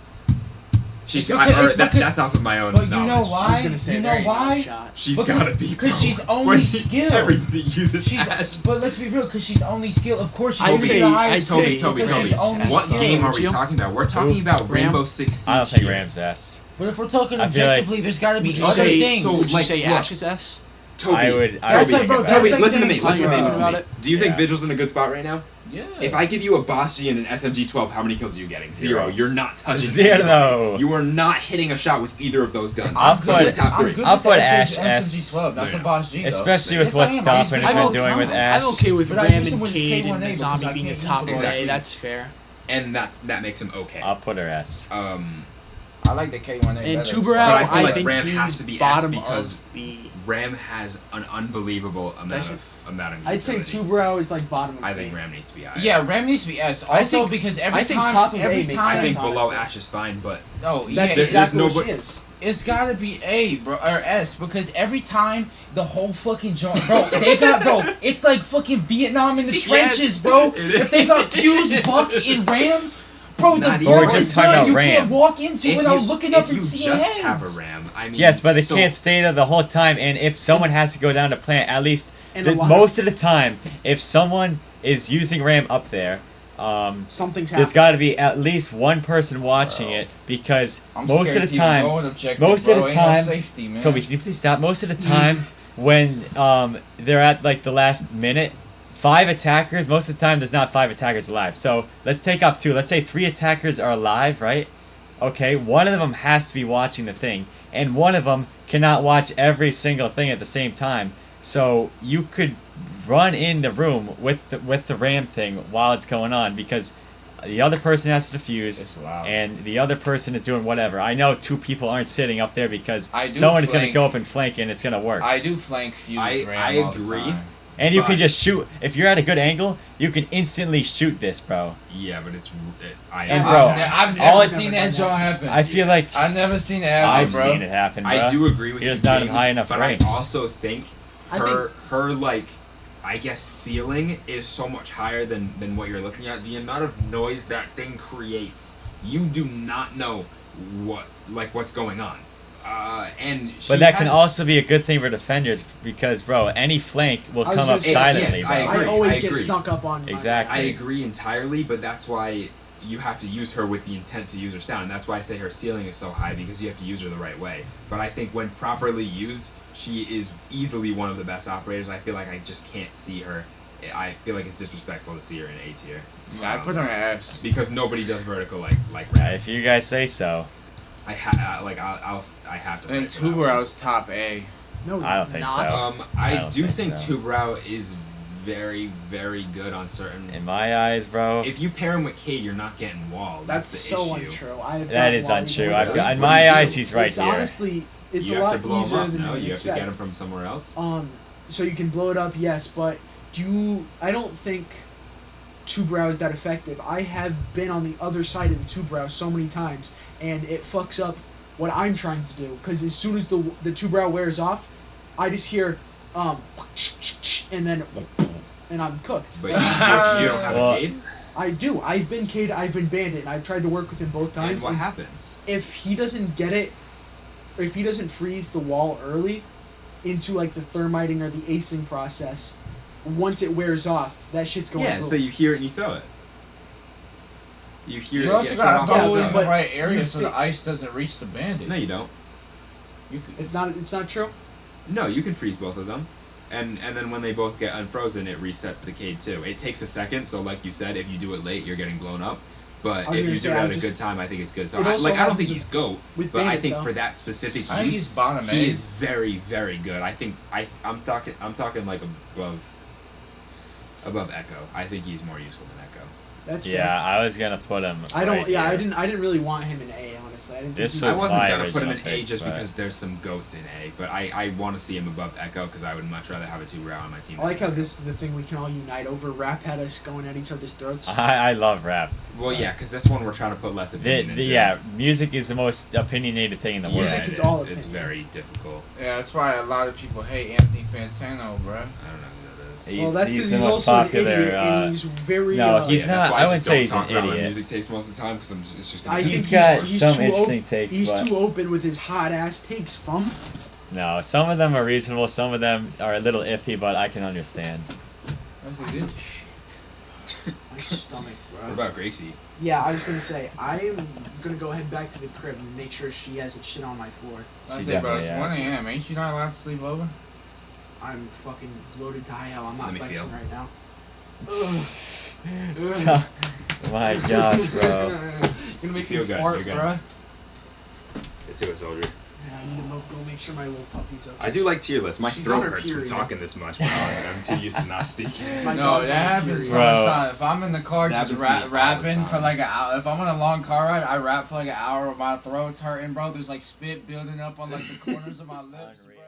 It's because-
That's off of my own
But you
knowledge.
know
I was
why?
gonna say
You know
very
why?
nice shot.
She's
Because-
gotta be, bro.
'cause she's only
When
skilled.
Everybody uses Ash.
But let's be real, because she's only skilled. Of course, she's
I'd
only
say-
the highest.
I'd say
Toby,
because
Toby.
she's only
What
skilled.
game are we
Gio?
talking about? We're talking about
Ram?
Rainbow Six Siege.
I don't think
here.
Ram's S.
But if we're talking
I feel like-
objectively, there's got to be
Would you
other
say
things.
so-
Would you
like,
say
look.
Ash is S?
Toby.
I would
That's like, bro,
give it
that's
Toby,
like
listen to
saying-
me. Listen to me.
How you
Listen
feel
to me.
about it?
Do you think
Yeah.
Vigil's in a good spot right now?
Yeah.
If I give you a Boschi and an SMG-12, how many kills are you getting? Zero. You're not touching
Zero.
You are not hitting a shot with either of those guns.
I'll
Those
put-
are top
I'm
three.
good
I'll
with
put
the
Ash
SMG-12, not
S.
the Boss G, though.
Especially with
Yes,
what
I am.
Stoppin has
I'm
been
okay-
doing with Ash.
I'm okay with
But I
Ram
used to
and
win
Cade
K1A
and the
because
Zombie
I
being a
can't
top
use
A.
Exactly.
That's fair.
And that makes him okay.
I'll put her S.
I like the K1A
And
better.
Tuberau,
But I feel
I
like
think
Ram
he's
has to be S
bottom
because
of B.
Ram has an unbelievable amount of
I'd say
utility.
Tuberau is like bottom of
I
B.
think Ram needs to be higher.
Yeah, Ram needs to be S.
I
Also,
think-
because
I
every
think
time,
top of A
every
makes
I
time,
think
sense.
below
honestly.
Ash is fine, but
no,
That's
yeah,
there's
exactly
no
what
but-
she is.
it's gotta be A, bro, or S, because every time the whole fucking joint, bro, it's like fucking Vietnam in the
Yes,
trenches, bro.
it
If they got
is.
Fuse, Buck, and Ram, bro, the
Not
even- We're
war
just
is
talking
done.
about
You
Ram.
can't walk into it without looking up
if
and
you
seeing
just
heads.
have a Ram, I mean,
Yes, but they
so-
can't stay there the whole time. And if someone has to go down to plant, at least
And a lot of-
most of the time, if someone is using Ram up there,
Something's
there's
happening.
got to be at least one person watching
Bro.
it because
I'm
most
scared
of the
to even
time,
go in objective,
most of
bro.
the
Ain't no
time-
safety, man.
Toby, can you please stop? Most of the time, when they're at like the last minute, 5 attackers. Most of the time, there's not 5 attackers alive. So let's take off 2. Let's say 3 attackers are alive, right? Okay, one of them has to be watching the thing, and one of them cannot watch every single thing at the same time. So you could run in the room with the Ram thing while it's going on because the other person has to defuse.
It's loud.
And the other person is doing whatever. I know 2 people aren't sitting up there because
I do
someone is going to
flank.
go up and flank and it's going to work.
I do flank Fuse
I
Ram all the
agree.
time.
And you can
but-
just shoot. If you're at a good angle, you can instantly shoot this, bro.
Yeah, but I
And
am.
bro,
I've
all
never
it's-
seen that show happen.
I feel like
I've never seen it happen,
I've
bro.
seen it happen, bro.
I do agree with
You're
you,
just not in
James,
high enough
but
ranks.
I also think
I
her like, I guess ceiling is so much higher than what you're looking at. The amount of noise that thing creates, you do not know what's going on. And she
But that can
has-
also be a good thing for defenders because, bro, any flank will
I was
come
gonna
up
say,
silently,
yes,
bro.
I agree.
I always
I
get
agree.
snuck up on. by
Exactly.
I agree entirely, but that's why you have to use her with the intent to use her sound. And that's why I say her ceiling is so high because you have to use her the right way. But I think when properly used, she is easily one of the best operators. I feel like I just can't see her. I feel like it's disrespectful to see her in A tier.
I put her ass.
Because nobody does vertical like Ram.
If you guys say so.
I have to.
And
put her up.
Tuberau's top A.
No,
I don't
it's
think
not.
so.
I
don't
do
think
think
so.
Tubrau is very, very good on certain.
In my eyes, bro,
If you pair him with Cade, you're not getting wall.
That's
the
so
issue.
untrue. I've
that
got
is
Wally
untrue.
going
I've
there.
got, in
What do
my
you do?
eyes, he's right
It's
here.
honestly, it's
You
a
have
lot
to blow
easier
him up.
than
No,
you'd
you have to get
expect.
him from somewhere else.
So you can blow it up, yes, but I don't think Tuberau is that effective. I have been on the other side of the Tuberau so many times, and it fucks up what I'm trying to do. Because as soon as the Tuberau wears off, I just hear, and then, and I'm cooked.
But you don't have
Well,
a Cade.
I do. I've been Cade, I've been Bandit, and I've tried to work with him both
And
times.
what
and
happens?
if he doesn't get it, or if he doesn't freeze the wall early into like the thermiting or the acing process, once it wears off, that shit's going
Yeah,
boom.
so you hear it and you throw it. You hear
You
it.
also
get
gotta
set off
go
and
in
throw
the
it.
right area
you
so
think-
the ice doesn't reach the bandit.
No, you don't.
You could,
It's not true.
No, you can freeze both of them. And then when they both get unfrozen, it resets the Cade too. It takes a second, so like you said, if you do it late, you're getting blown up. But
I was
if
gonna
you
say,
do it
I
at a
just-
good time, I think it's good. So
It
I
also
don't
happens
think he's GOAT,
with
but I
Bandit,
think
though.
for that specific
I think he's
use,
bottom A.
he is very, very good. I think I'm talking like above Echo. I think he's more useful than Echo.
That's
Yeah,
fair.
I was gonna put him.
I don't.
right
Yeah, I
here.
didn't. I didn't really want him in A. Honestly, I didn't.
This
think he
I
was
wasn't
my
gonna put him in
original
A
pick,
just
but-
because there's some goats in A, but I want to see him above Echo because I would much rather have a 2 round on my team.
I like
than
how
Echo.
this is the thing we can all unite over. Rap had us going at each other's throats.
I love rap.
Well, yeah, because this one we're trying to put less opinion into.
Yeah, music is the most opinionated thing in the world.
Music
it
is all
It's
opinion.
very difficult.
Yeah, that's why a lot of people hate Anthony Fantano, bro.
I don't know who that is.
He's-
Well, that's because
the
he's
most
also
popular,
an idiot and he's very.
no, he's
Yeah,
not-
That's why
I wouldn't
just
say
don't
he's an
talk about my
idiot.
music taste most of the time because it's just. Gonna
I
be
think
He's got
he's
some
too
interesting takes,
He's
but-
too open with his hot ass takes, fum.
No, some of them are reasonable, some of them are a little iffy, but I can understand.
That's a good
My stomach,
What
bro.
about Gracie?
Yeah, I was gonna say I am gonna go head back to the crib and make sure she hasn't shit on my floor.
I
She
say, bro, it's
definitely
1
has.
a.m. Ain't you not allowed to sleep over?
I'm fucking bloated to high hell. I'm not
Let me
flexing
feel.
right now.
So- my gosh, bro.
Gonna make
feel
me
good,
fart,
you're good.
bro.
Get to it, soldier.
Yeah, I need to go make sure my little puppy's okay.
I do like tier lists. My
She's
throat
on her
hurts from
period.
talking this much, but I'm too used to not speaking.
My
No,
dog's
that
on her
happens
period.
so
Bro.
much time. If I'm in the car
That
just
happens to me all the
rapping for
time.
like an hour, if I'm on a long car ride, I rap for like an hour. My throat's hurting, bro. There's like spit building up on like the corners of my lips.
Unreal.